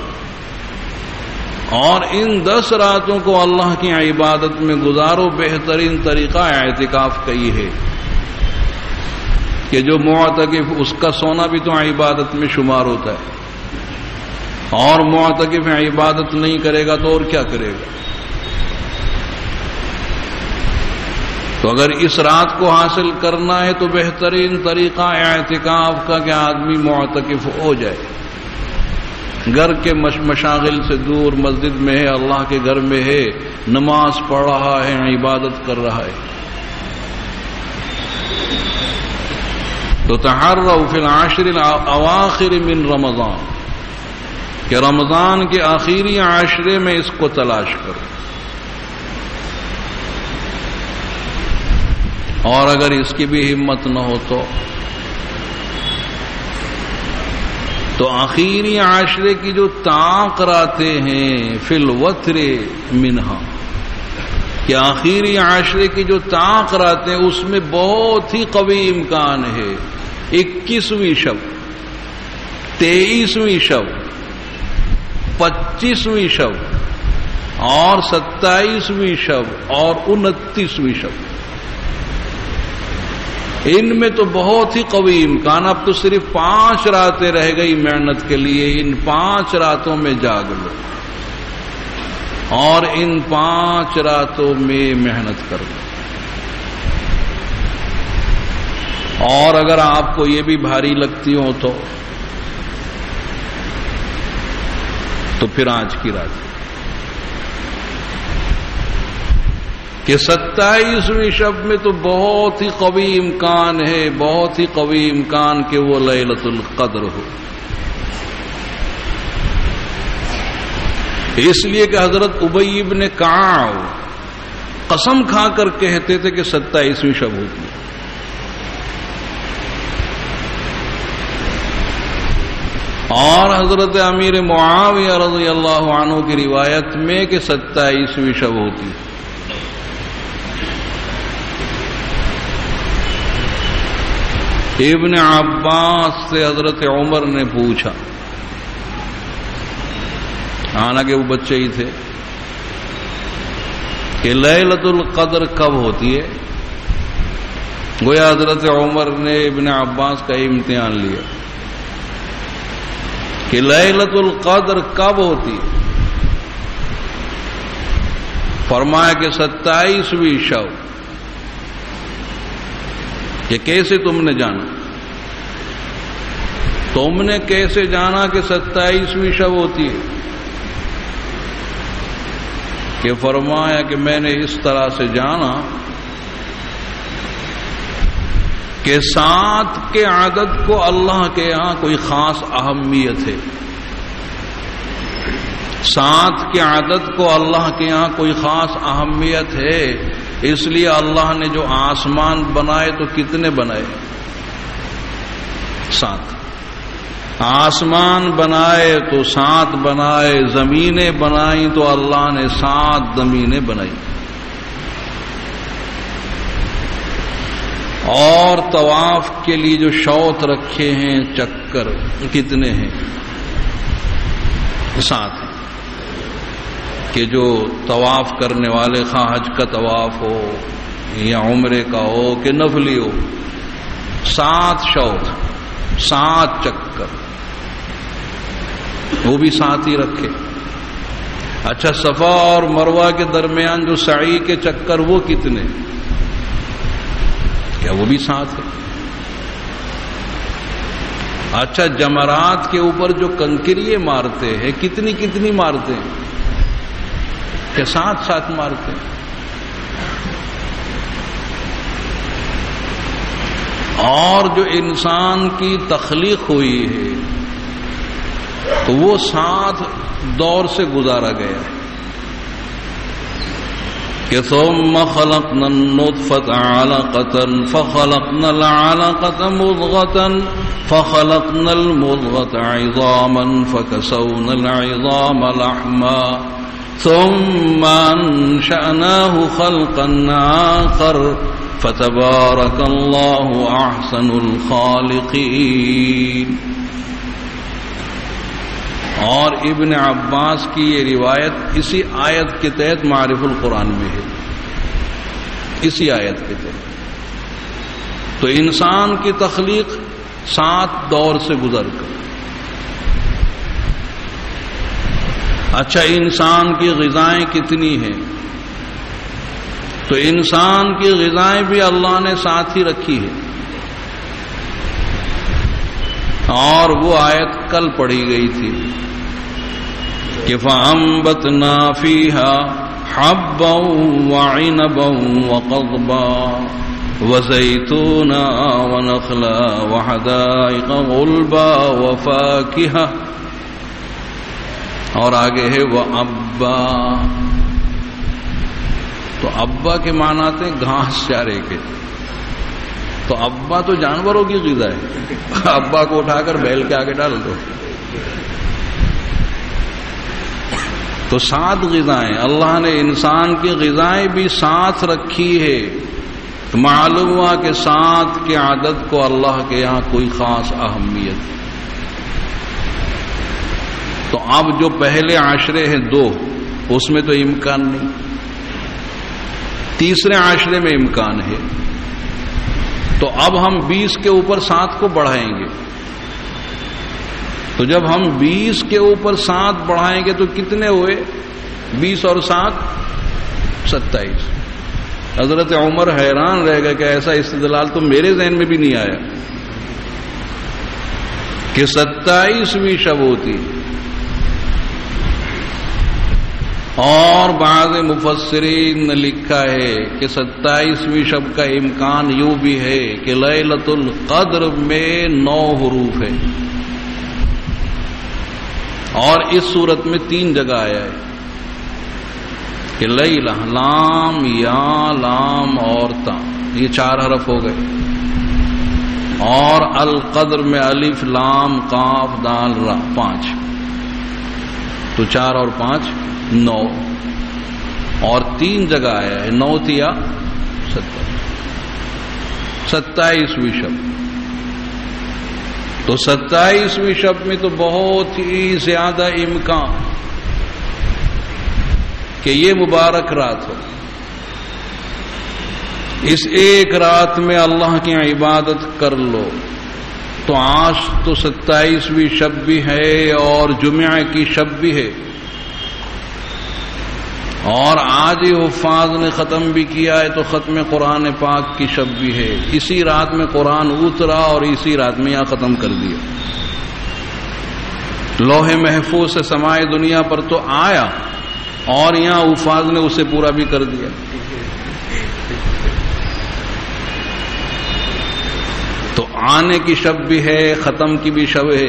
اور ان 10 راتوں کو اللہ کی عبادت میں گزارو۔ بہترین طریقہ اعتکاف کا یہ ہے کہ جو معتکف، اس کا سونا بھی تو عبادت میں شمار ہوتا ہے، اور معتکف عبادت نہیں کرے گا تو اور کیا کرے گا؟ تو اگر اس رات کو حاصل کرنا ہے تو بہترین طریقہ اعتکاف کا کہ آدمی معتکف ہو جائے، گھر کے مشاغل سے دور، مسجد میں ہے، اللہ کے گھر میں ہے، نماز پڑھ رہا ہے، عبادت کر رہا ہے۔ تو تحروا فی العاشر الاواخر من رمضان، کہ رمضان کے آخری عاشرے میں اس کو تلاش کرو، اور اگر اس کی بھی ہمت نہ ہو تو آخری عاشرے کی جو طاق راتیں ہیں فی الوتر منہا، کہ آخری عاشرے کی جو طاق راتیں اس میں بہت ہی قوی امکان ہے۔ 21ویں شب، 23ویں شب، 25ویں شب، اور 27ویں شب، اور 29ویں شب، ان میں تو بہت ہی قوی امکان۔ اب تو صرف 5 راتیں رہ گئی محنت کے لیے، ان 5 راتوں میں جاگ لو اور ان 5 راتوں میں محنت کر لو۔ اور اگر آپ کو یہ بھی بھاری لگتی ہو تو پھر آج کی رات کہ 27ویں شب میں تو بہت ہی قوی امکان ہے، بہت ہی قوی امکان کہ وہ لیلۃ القدر ہو۔ اس لیے کہ حضرت ابی بن کعب قسم کھا کر کہتے تھے کہ 27ویں شب ہوتی ہے، اور حضرت امیر معاویہ رضی اللہ عنہ کی روایت میں کہ 27ویں شب ہوتی ہے۔ ابن عباس سے حضرت عمر نے پوچھا، حالانکہ وہ بچے ہی تھے، کہ لیلۃ القدر کب ہوتی ہے؟ گویا حضرت عمر نے ابن عباس کا امتحان لیا کہ لیلۃ القدر کب ہوتی ہے؟ فرمایا کہ 27ویں شب۔ یہ کیسے تم نے جانا؟ تم نے کیسے جانا کہ 27ویں شب ہوتی ہے؟ کہ فرمایا کہ میں نے اس طرح سے جانا کہ 7 کے عدد کو اللہ کے یہاں کوئی خاص اہمیت ہے، 7 کے عدد کو اللہ کے یہاں کوئی خاص اہمیت ہے، اس لیے اللہ نے جو آسمان بنائے تو کتنے بنائے؟ سات. آسمان بنائے تو 7 بنائے، زمینیں بنائیں تو اللہ نے 7 زمینیں بنائی. اور طواف کے لیے جو شوط رکھے ہیں چکر کتنے ہیں؟ 7 ہیں. کہ جو طواف کرنے والے خواہ حج کا طواف ہو یا عمرے کا ہو کہ نفلی ہو، 7 شوط، 7 چکر، وہ بھی 7 ہی رکھے. اچھا صفا اور مروہ کے درمیان جو سعی کے چکر وہ کتنے؟ کیا وہ بھی 7 ہے؟ اچھا جمرات کے اوپر جو کنکریے مارتے ہیں کتنی مارتے ہیں؟ کہ 7 مارتے ہیں. اور جو انسان کی تخلیق ہوئی ہے تو وہ 7 دور سے گزارا گیا ہے. کہ ثم خلقنا النطفة علقة فخلقنا العلقة مضغة فخلقنا المضغة عظاما فكسونا العظام لحما ثم أنشأناه خلقا آخر فتبارك الله أحسن الخالقين. اور ابن عباس کی یہ روایت اسی آیت کے تحت معرف القرآن میں ہے، اسی آیت کے تحت. تو انسان کی تخلیق 7 دور سے گزر کر. اچھا انسان کی غذائیں کتنی ہیں؟ تو انسان کی غذائیں بھی اللہ نے 7 ہی رکھی ہے. اور وہ آیت کل پڑھی گئی تھی کہ فَأَنبَتْنَا فِيهَا حَبًّا وَعِنَبًا وَقَضْبًا وَزَيْتُونًا وَنَخْلًا وَحَدَائِقَ غُلْبًا وَفَاكِهَةً. اور آگے ہے وَأَبًّا. تو ابا کے معنی آتے ہیں گھاس چارے کے. تو ابا تو جانوروں کی غذا ہے، ابا کو اٹھا کر بیل کے آگے ڈال دو. تو 7 غذائیں اللہ نے انسان کی غذائیں بھی 7 رکھی ہے. تو معلوم ہوا کہ 7 کے عدد کو اللہ کے یہاں کوئی خاص اہمیت. تو اب جو پہلے عشرے ہیں 2 اس میں تو امکان نہیں، تیسرے عشرے میں امکان ہے. تو اب ہم 20 کے اوپر 7 کو بڑھائیں گے. تو جب ہم 20 کے اوپر 7 بڑھائیں گے تو کتنے ہوئے؟ 20 اور 7 27. حضرت عمر حیران رہ گئے کہ ایسا استدلال تو میرے ذہن میں بھی نہیں آیا کہ 27ویں شب ہوتی. اور بعض مفسرین نے لکھا ہے کہ 27ویں شب کا امکان یوں بھی ہے کہ لیلۃ القدر میں 9 حروف ہے. اور اس صورت میں 3 جگہ آیا ہے کہ لیلہ، لام، یا، لام اور تا، یہ 4 حرف ہو گئے. اور القدر میں الف، لام، قاف، دال، را 5. تو 4 اور 5 9. اور 3 جگہ آیا ہے 9 یا 27ویں شب. تو 27ویں شب میں تو بہت ہی زیادہ امکان کہ یہ مبارک رات ہو. اس ایک رات میں اللہ کی عبادت کر لو. تو آج تو 27ویں شب بھی ہے اور جمعہ کی شب بھی ہے. اور آج ہی حفاظ نے ختم بھی کیا ہے تو ختم قرآن پاک کی شب بھی ہے. اسی رات میں قرآن اترا اور اسی رات میں یہاں ختم کر دیا. لوح محفوظ سے سمائے دنیا پر تو آیا اور یہاں حفاظ نے اسے پورا بھی کر دیا. تو آنے کی شب بھی ہے، ختم کی بھی شب ہے.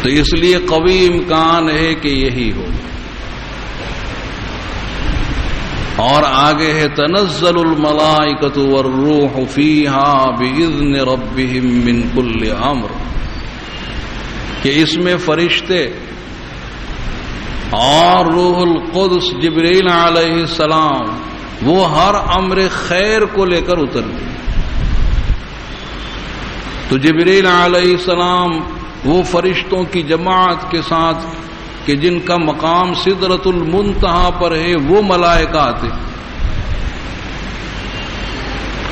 تو اس لیے قوی امکان ہے کہ یہی ہو. اور آگے ہے تنزل الملائکۃ والروح فیہا باذن ربہم من کل امر، کہ اس میں فرشتے اور روح القدس جبرائیل علیہ السلام وہ ہر امر خیر کو لے کر اترتے۔ تو جبرائیل علیہ السلام وہ فرشتوں کی جماعت کے ساتھ کہ جن کا مقام سدرۃ المنتہا پر ہے، وہ ملائکہ آتے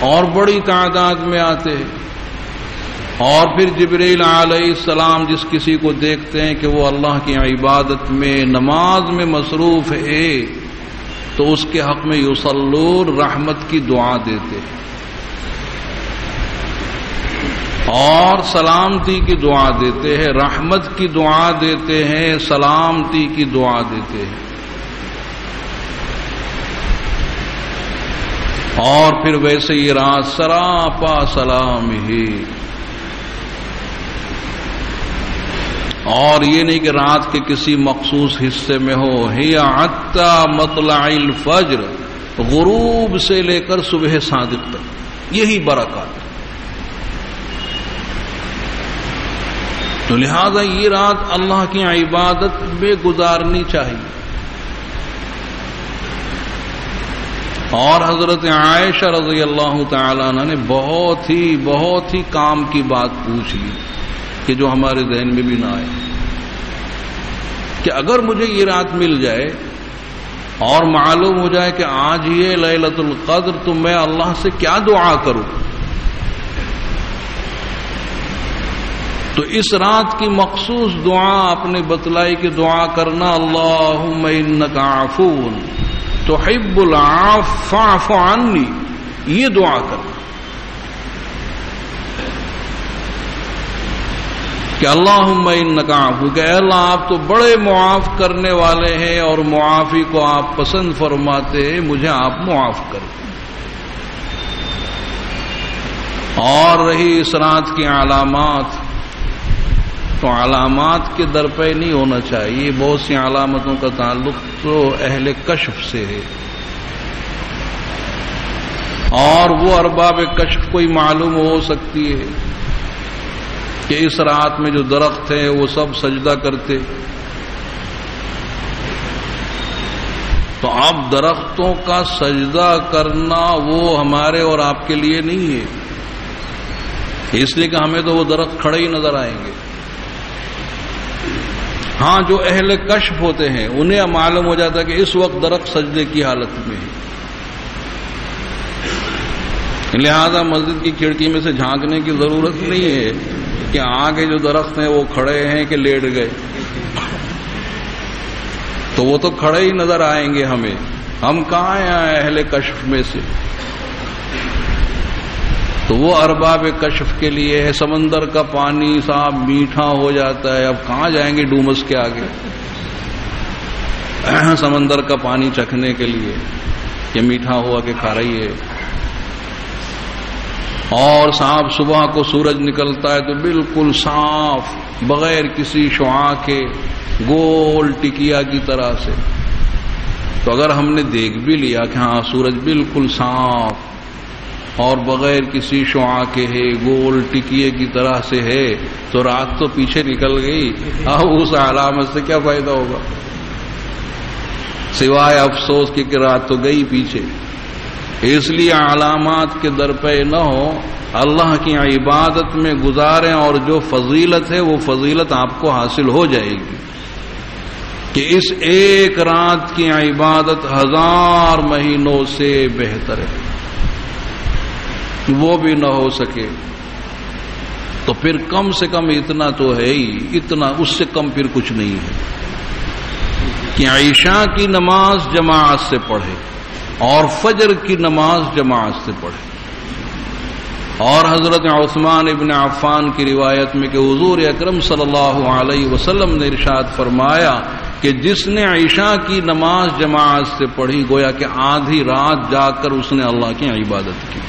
اور بڑی تعداد میں آتے ہیں۔ اور پھر جبرائیل علیہ السلام جس کسی کو دیکھتے ہیں کہ وہ اللہ کی عبادت میں نماز میں مصروف ہے تو اس کے حق میں یصلون، رحمت کی دعا دیتے ہیں اور سلامتی کی دعا دیتے ہیں، رحمت کی دعا دیتے ہیں، سلامتی کی دعا دیتے ہیں۔ اور پھر ویسے یہ رات سراپا سلام ہی، اور یہ نہیں کہ رات کے کسی مخصوص حصے میں ہو، ہی حتی مطلع الفجر، غروب سے لے کر صبح صادق تک، یہی برکات۔ تو لہذا یہ رات اللہ کی عبادت میں گزارنی چاہیے۔ اور حضرت عائشہ رضی اللہ تعالی عنہ نے بہت ہی کام کی بات پوچھ لی کہ جو ہمارے ذہن میں بھی نہ آئے، کہ اگر مجھے یہ رات مل جائے اور معلوم ہو جائے کہ آج یہ لیلۃ القدر، تو میں اللہ سے کیا دعا کروں؟ تو اس رات کی مخصوص دعا اپنے بتلائی کی دعا کرنا، اللہم انک عفو تحب العفو فاعف عنی، یہ دعا کرنا کہ اللہم انک عفو، کہ اے اللہ آپ تو بڑے معاف کرنے والے ہیں اور معافی کو آپ پسند فرماتے ہیں، مجھے آپ معاف کریں۔ اور رہی اس رات کی علامات، تو علامات کے در پہ نہیں ہونا چاہیے، بہت سی علامتوں کا تعلق تو اہل کشف سے ہے، اور وہ ارباب کشف کوئی معلوم ہو سکتی ہے کہ اس رات میں جو درخت ہیں وہ سب سجدہ کرتے، تو اب درختوں کا سجدہ کرنا وہ ہمارے اور آپ کے لیے نہیں ہے، اس لیے کہ ہمیں تو وہ درخت کھڑے ہی نظر آئیں گے۔ ہاں جو اہل کشف ہوتے ہیں انہیں معلوم ہو جاتا ہے کہ اس وقت درخت سجدے کی حالت میں ہے، لہذا مسجد کی کھڑکی میں سے جھانکنے کی ضرورت نہیں ہے کہ آگے جو درخت ہیں وہ کھڑے ہیں کہ لیٹ گئے، تو وہ تو کھڑے ہی نظر آئیں گے ہمیں، ہم کہاں ہیں اہل کشف میں سے؟ تو وہ ارباب کشف کے لیے ہے۔ سمندر کا پانی صاحب میٹھا ہو جاتا ہے، اب کہاں جائیں گے ڈومس کے آگے سمندر کا پانی چکھنے کے لیے کہ میٹھا ہوا کہ کھا رہی ہے۔ اور صاحب صبح کو سورج نکلتا ہے تو بالکل صاف، بغیر کسی شعاع کے، گول ٹکیا کی طرح سے۔ تو اگر ہم نے دیکھ بھی لیا کہ ہاں سورج بالکل صاف اور بغیر کسی شعاع کے ہے، گول ٹکیے کی طرح سے ہے، تو رات تو پیچھے نکل گئی، اب اس علامت سے کیا فائدہ ہوگا سوائے افسوس کی کہ رات تو گئی پیچھے۔ اس لیے علامات کے در پہ نہ ہو، اللہ کی عبادت میں گزاریں، اور جو فضیلت ہے وہ فضیلت آپ کو حاصل ہو جائے گی کہ اس ایک رات کی عبادت 1000 مہینوں سے بہتر ہے۔ وہ بھی نہ ہو سکے تو پھر کم سے کم اتنا تو ہے ہی، اتنا، اس سے کم پھر کچھ نہیں ہے کہ عشاء کی نماز جماعت سے پڑھے اور فجر کی نماز جماعت سے پڑھے۔ اور حضرت عثمان ابن عفان کی روایت میں کہ حضور اکرم صلی اللہ علیہ وسلم نے ارشاد فرمایا کہ جس نے عشاء کی نماز جماعت سے پڑھی گویا کہ آدھی رات جاگ کر اس نے اللہ کی عبادت کی،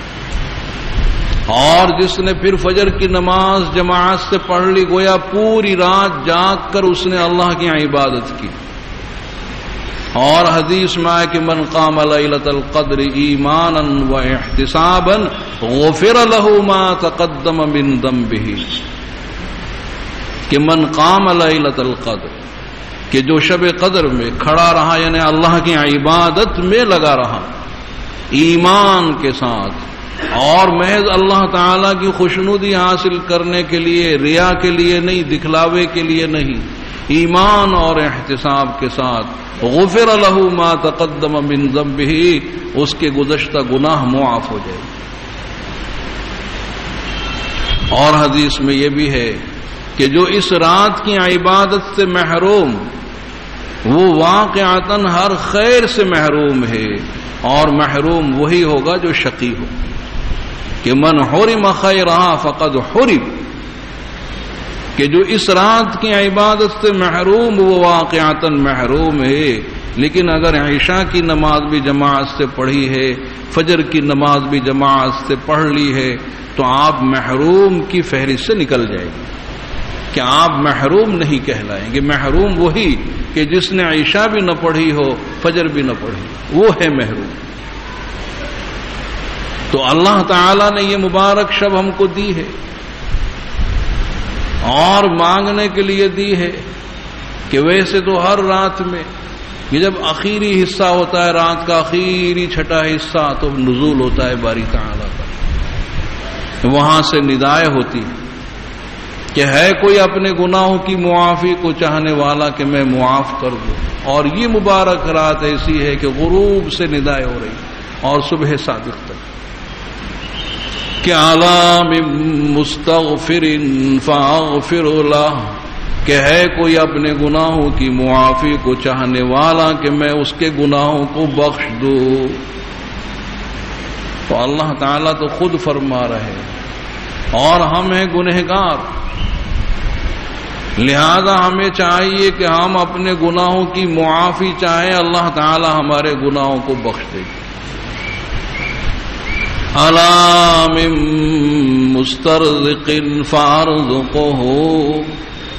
اور جس نے پھر فجر کی نماز جماعت سے پڑھ لی گویا پوری رات جاگ کر اس نے اللہ کی عبادت کی۔ اور حدیث میں آئے کہ من قام لیلۃ القدر ایمانا واحتسابا غفر له ما تقدم من ذنبه، کہ من قام لیلۃ القدر، کہ جو شب قدر میں کھڑا رہا، یعنی اللہ کی عبادت میں لگا رہا ایمان کے ساتھ، اور محض اللہ تعالی کی خوشنودی حاصل کرنے کے لیے، ریا کے لیے نہیں، دکھلاوے کے لیے نہیں، ایمان اور احتساب کے ساتھ، غفر له ما تقدم من ذنبه، اس کے گزشتہ گناہ معاف ہو جائے۔ اور حدیث میں یہ بھی ہے کہ جو اس رات کی عبادت سے محروم، وہ واقعتاً ہر خیر سے محروم ہے، اور محروم وہی ہوگا جو شقی ہو، کہ من حرم خیرہا فقد حرم، کہ جو اس رات کی عبادت سے محروم وہ واقعتاً محروم ہے۔ لیکن اگر عشاء کی نماز بھی جماعت سے پڑھی ہے، فجر کی نماز بھی جماعت سے پڑھ لی ہے، تو آپ محروم کی فہرست سے نکل جائیں گے، کہ آپ محروم نہیں کہلائیں گے۔ محروم وہی کہ جس نے عشاء بھی نہ پڑھی ہو، فجر بھی نہ پڑھی، وہ ہے محروم۔ تو اللہ تعالیٰ نے یہ مبارک شب ہم کو دی ہے، اور مانگنے کے لیے دی ہے، کہ ویسے تو ہر رات میں یہ جب آخری حصہ ہوتا ہے، رات کا آخری چھٹا حصہ، تو نزول ہوتا ہے باری تعالیٰ کا، وہاں سے ندائیں ہوتی ہے کہ ہے کوئی اپنے گناہوں کی معافی کو چاہنے والا کہ میں معاف کر دوں۔ اور یہ مبارک رات ایسی ہے کہ غروب سے ندائیں ہو رہی اور صبح صادق تک، کہ عَلَىٰ مِن مُسْتَغْفِرٍ فَأَغْفِرُ لَهُ، کہ ہے کوئی اپنے گناہوں کی معافی کو چاہنے والا کہ میں اس کے گناہوں کو بخش دوں۔ تو اللہ تعالیٰ تو خود فرما رہے، اور ہم ہیں گنہگار، لہذا ہمیں چاہیے کہ ہم اپنے گناہوں کی معافی چاہیں، اللہ تعالیٰ ہمارے گناہوں کو بخش دے گا۔ أَلَا مِن مُسْتَرْزِقٍ فَأَرْزُقُهُ،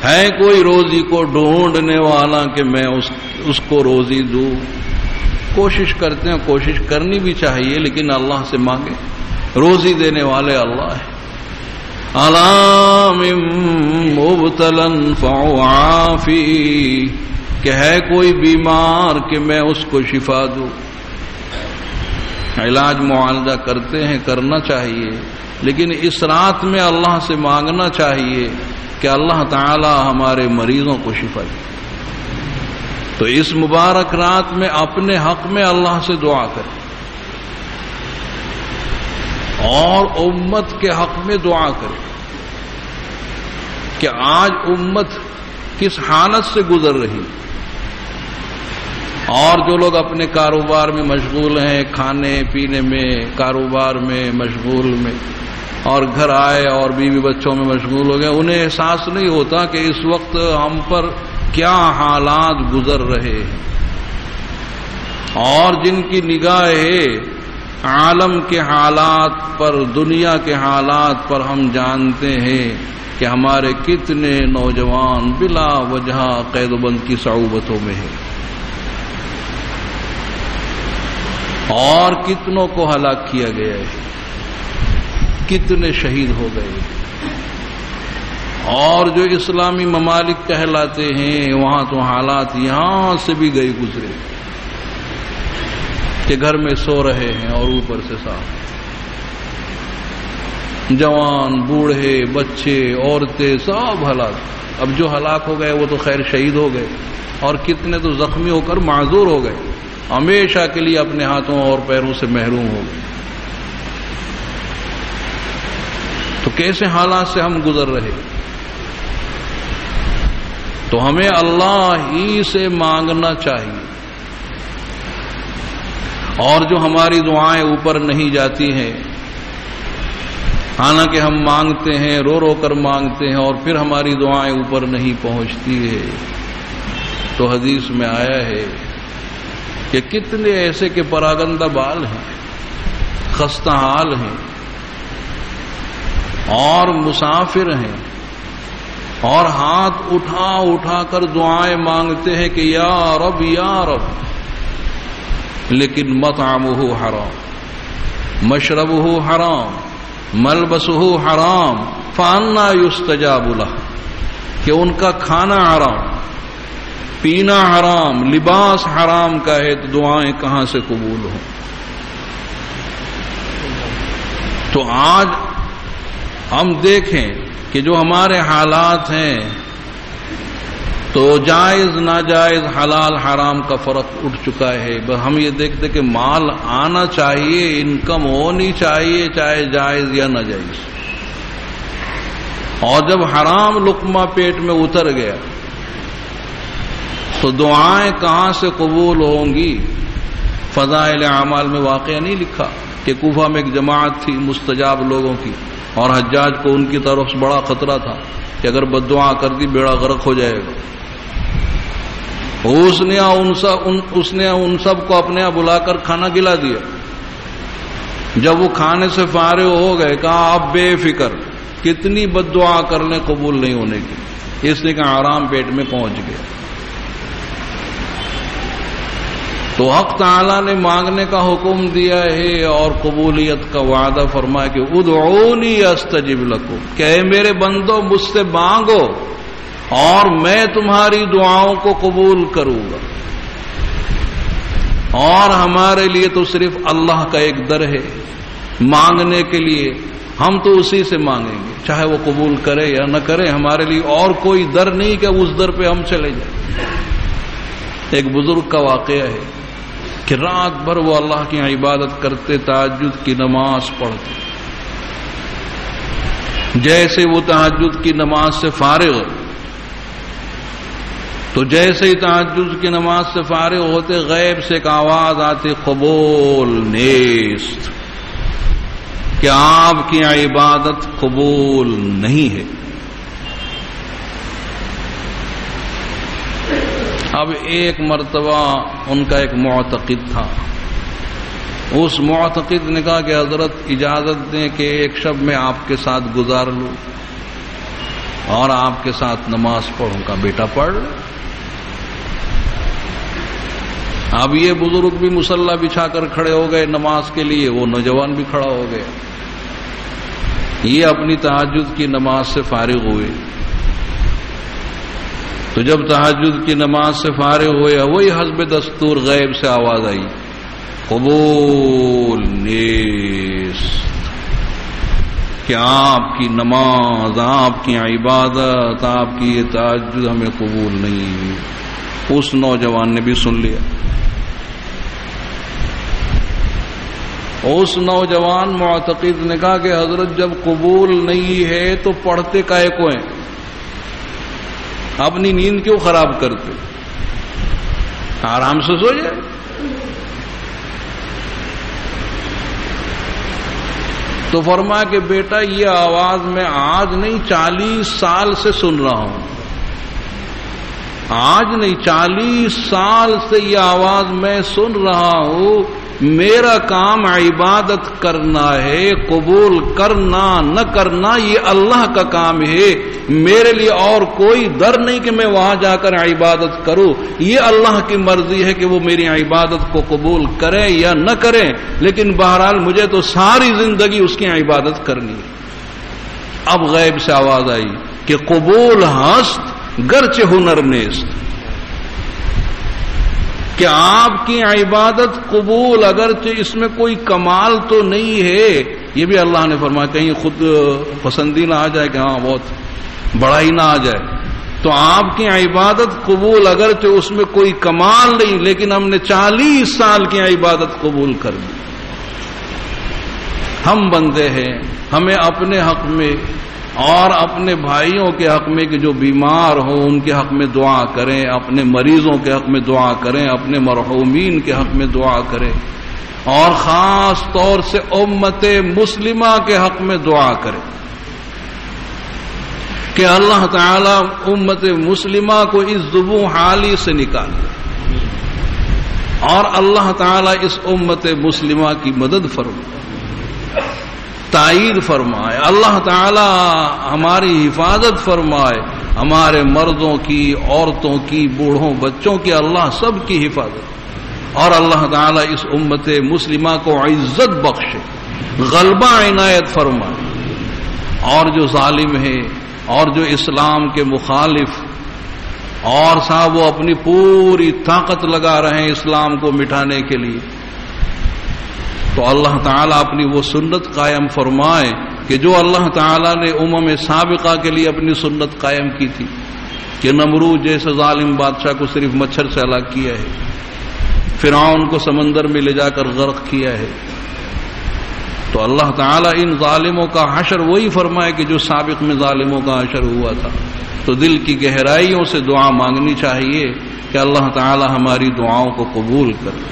ہے کوئی روزی کو ڈھونڈنے والا کہ میں اس کو روزی دوں۔ کوشش کرتے ہیں، کوشش کرنی بھی چاہیے، لیکن اللہ سے مانگے، روزی دینے والے اللہ ہے۔ أَلَا مِن مُبْتَلًى فَأُعَافِيهِ، کہ ہے کوئی بیمار کہ میں اس کو شفا دوں۔ علاج معالجہ کرتے ہیں، کرنا چاہیے، لیکن اس رات میں اللہ سے مانگنا چاہیے کہ اللہ تعالی ہمارے مریضوں کو شفا دے۔ تو اس مبارک رات میں اپنے حق میں اللہ سے دعا کریں، اور امت کے حق میں دعا کریں کہ آج امت کس حالت سے گزر رہی، اور جو لوگ اپنے کاروبار میں مشغول ہیں، کھانے پینے میں، کاروبار میں مشغول میں، اور گھر آئے اور بیوی بچوں میں مشغول ہو گئے، انہیں احساس نہیں ہوتا کہ اس وقت ہم پر کیا حالات گزر رہے ہیں۔ اور جن کی نگاہ عالم کے حالات پر، دنیا کے حالات پر، ہم جانتے ہیں کہ ہمارے کتنے نوجوان بلا وجہ قید و بند کی صعوبتوں میں ہیں، اور کتنوں کو ہلاک کیا گیا ہے، کتنے شہید ہو گئے، اور جو اسلامی ممالک کہلاتے ہیں وہاں تو حالات یہاں سے بھی گئے گزرے، کہ گھر میں سو رہے ہیں اور اوپر سے صاف، جوان، بوڑھے، بچے، عورتیں، سب ہلاک۔ اب جو ہلاک ہو گئے وہ تو خیر شہید ہو گئے، اور کتنے تو زخمی ہو کر معذور ہو گئے، ہمیشہ کے لیے اپنے ہاتھوں اور پیروں سے محروم ہو گئے۔ تو کیسے حالات سے ہم گزر رہے؟ تو ہمیں اللہ ہی سے مانگنا چاہیے، اور جو ہماری دعائیں اوپر نہیں جاتی ہیں، حالانکہ ہم مانگتے ہیں، رو رو کر مانگتے ہیں، اور پھر ہماری دعائیں اوپر نہیں پہنچتی ہے، تو حدیث میں آیا ہے کہ کتنے ایسے کہ پراگندہ بال ہیں، خستہ حال ہیں، اور مسافر ہیں، اور ہاتھ اٹھا اٹھا کر دعائیں مانگتے ہیں کہ یا رب یا رب، لیکن مطعمہ حرام، مشربہ حرام، ملبسہ حرام، فانا یستجاب لہ، کہ ان کا کھانا حرام، پینا حرام، لباس حرام کا ہے، تو دعائیں کہاں سے قبول ہوں؟ تو آج ہم دیکھیں کہ جو ہمارے حالات ہیں تو جائز ناجائز حلال حرام کا فرق اٹھ چکا ہے. ہم یہ دیکھتے کہ مال آنا چاہیے، انکم ہونی چاہیے، چاہے جائز یا ناجائز. اور جب حرام لقمہ پیٹ میں اتر گیا تو دعائیں کہاں سے قبول ہوں گی؟ فضائل اعمال میں واقعہ نہیں لکھا کہ کوفہ میں ایک جماعت تھی مستجاب لوگوں کی، اور حجاج کو ان کی طرف سے بڑا خطرہ تھا کہ اگر بد دعا کر دی بیڑا غرق ہو جائے گا. اس نے ان سب کو اپنے یہاں بلا کر کھانا کھلا دیا. جب وہ کھانے سے فارغ ہو گئے کہا آپ بے فکر، کتنی بد دعا کر لیں قبول نہیں ہونے کی. اس نے کہا آرام پیٹ میں پہنچ گیا. تو حق تعالیٰ نے مانگنے کا حکم دیا ہے اور قبولیت کا وعدہ فرمایا کہ ادعونی استجب لکم، کہ اے میرے بندو مجھ سے مانگو اور میں تمہاری دعاؤں کو قبول کروں گا. اور ہمارے لیے تو صرف اللہ کا ایک در ہے مانگنے کے لیے، ہم تو اسی سے مانگیں گے چاہے وہ قبول کرے یا نہ کرے. ہمارے لیے اور کوئی در نہیں کہ اس در پہ ہم چلے جائیں. ایک بزرگ کا واقعہ ہے کہ رات بھر وہ اللہ کی عبادت کرتے، تہجد کی نماز پڑھتے. جیسے وہ تہجد کی نماز سے فارغ تو جیسے ہی تہجد کی نماز سے فارغ ہوتے غیب سے ایک آواز آتی قبول نیست، کہ آپ کی عبادت قبول نہیں ہے. اب ایک مرتبہ ان کا ایک معتقد تھا، اس معتقد نے کہا کہ حضرت اجازت دیں کہ ایک شب میں آپ کے ساتھ گزار لوں اور آپ کے ساتھ نماز پڑھوں. کا بیٹا پڑھ لے. اب یہ بزرگ بھی مصلی بچھا کر کھڑے ہو گئے نماز کے لیے، وہ نوجوان بھی کھڑا ہو گیا. یہ اپنی تہجد کی نماز سے فارغ ہوئے. تو جب تہجد کی نماز سے فارغ ہوئے وہی حسب دستور غیب سے آواز آئی قبول نیست، کہ آپ کی نماز، آپ کی عبادت، آپ کی یہ تہجد ہمیں قبول نہیں. اس نوجوان نے بھی سن لیا. اس نوجوان معتقد نے کہا کہ حضرت جب قبول نہیں ہے تو پڑھتے کائے کو ہیں، اپنی نیند کیوں خراب کرتے، آرام سے سو جائے. تو فرمایا کہ بیٹا یہ آواز میں آج نہیں 40 سال سے سن رہا ہوں، آج نہیں 40 سال سے یہ آواز میں سن رہا ہوں. میرا کام عبادت کرنا ہے، قبول کرنا نہ کرنا یہ اللہ کا کام ہے. میرے لیے اور کوئی در نہیں کہ میں وہاں جا کر عبادت کروں. یہ اللہ کی مرضی ہے کہ وہ میری عبادت کو قبول کرے یا نہ کرے، لیکن بہرحال مجھے تو ساری زندگی اس کی عبادت کرنی ہے. اب غیب سے آواز آئی کہ قبول ہست گرچہ ہنر نیست، کہ آپ کی عبادت قبول اگرچہ اس میں کوئی کمال تو نہیں ہے. یہ بھی اللہ نے فرمایا، کہیں خود پسندی نہ آ جائے کہ ہاں بہت بڑا ہی نہ آ جائے. تو آپ کی عبادت قبول اگرچہ اس میں کوئی کمال نہیں، لیکن ہم نے 40 سال کی عبادت قبول کر دی. ہم بندے ہیں، ہمیں اپنے حق میں اور اپنے بھائیوں کے حق میں کہ جو بیمار ہوں ان کے حق میں دعا کریں، اپنے مریضوں کے حق میں دعا کریں، اپنے مرحومین کے حق میں دعا کریں، اور خاص طور سے امت مسلمہ کے حق میں دعا کریں کہ اللہ تعالی امت مسلمہ کو اس ذبوں حالی سے نکالے اور اللہ تعالی اس امت مسلمہ کی مدد فرمائے، تائید فرمائے. اللہ تعالی ہماری حفاظت فرمائے، ہمارے مردوں کی، عورتوں کی، بوڑھوں بچوں کی، اللہ سب کی حفاظت. اور اللہ تعالیٰ اس امت مسلمہ کو عزت بخشے، غلبہ عنایت فرمائے، اور جو ظالم ہے اور جو اسلام کے مخالف اور صاحب وہ اپنی پوری طاقت لگا رہے ہیں اسلام کو مٹانے کے لیے، تو اللہ تعالیٰ اپنی وہ سنت قائم فرمائے کہ جو اللہ تعالیٰ نے امم سابقہ کے لیے اپنی سنت قائم کی تھی کہ نمرود جیسے ظالم بادشاہ کو صرف مچھر سے ہلاک کیا ہے، فرعون کو سمندر میں لے جا کر غرق کیا ہے، تو اللہ تعالیٰ ان ظالموں کا حشر وہی فرمائے کہ جو سابق میں ظالموں کا حشر ہوا تھا۔ تو دل کی گہرائیوں سے دعا مانگنی چاہیے کہ اللہ تعالیٰ ہماری دعاؤں کو قبول کرے۔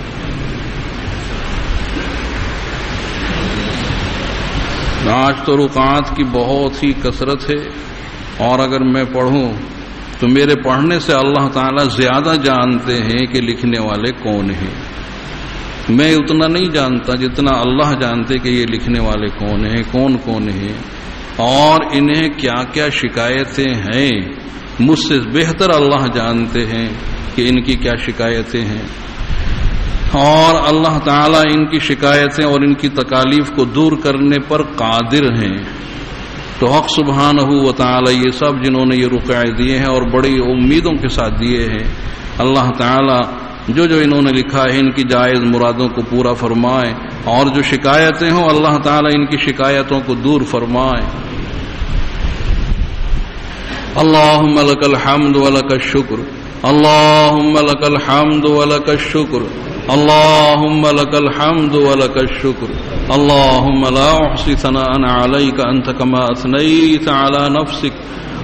آج تو رکعات کی بہت ہی کثرت ہے، اور اگر میں پڑھوں تو میرے پڑھنے سے اللہ تعالیٰ زیادہ جانتے ہیں کہ لکھنے والے کون ہیں۔ میں اتنا نہیں جانتا جتنا اللہ جانتے کہ یہ لکھنے والے کون ہیں، کون کون ہیں، اور انہیں کیا کیا شکایتیں ہیں۔ مجھ سے بہتر اللہ جانتے ہیں کہ ان کی کیا شکایتیں ہیں، اور اللہ تعالیٰ ان کی شکایتیں اور ان کی تکالیف کو دور کرنے پر قادر ہیں۔ تو حق سبحانہ و تعالیٰ یہ سب جنہوں نے یہ رقعے دیے ہیں اور بڑی امیدوں کے ساتھ دیے ہیں، اللہ تعالیٰ جو انہوں نے لکھا ہے ان کی جائز مرادوں کو پورا فرمائے، اور جو شکایتیں ہوں اللہ تعالیٰ ان کی شکایتوں کو دور فرمائے۔ اللہم لک الحمد ولک الشکر، اللہم لک الحمد ولک الشکر، اللہم لک الحمد ولک الشکر، اللہم لا احصی ثناء علیک انت کما اثنیت علی نفسک،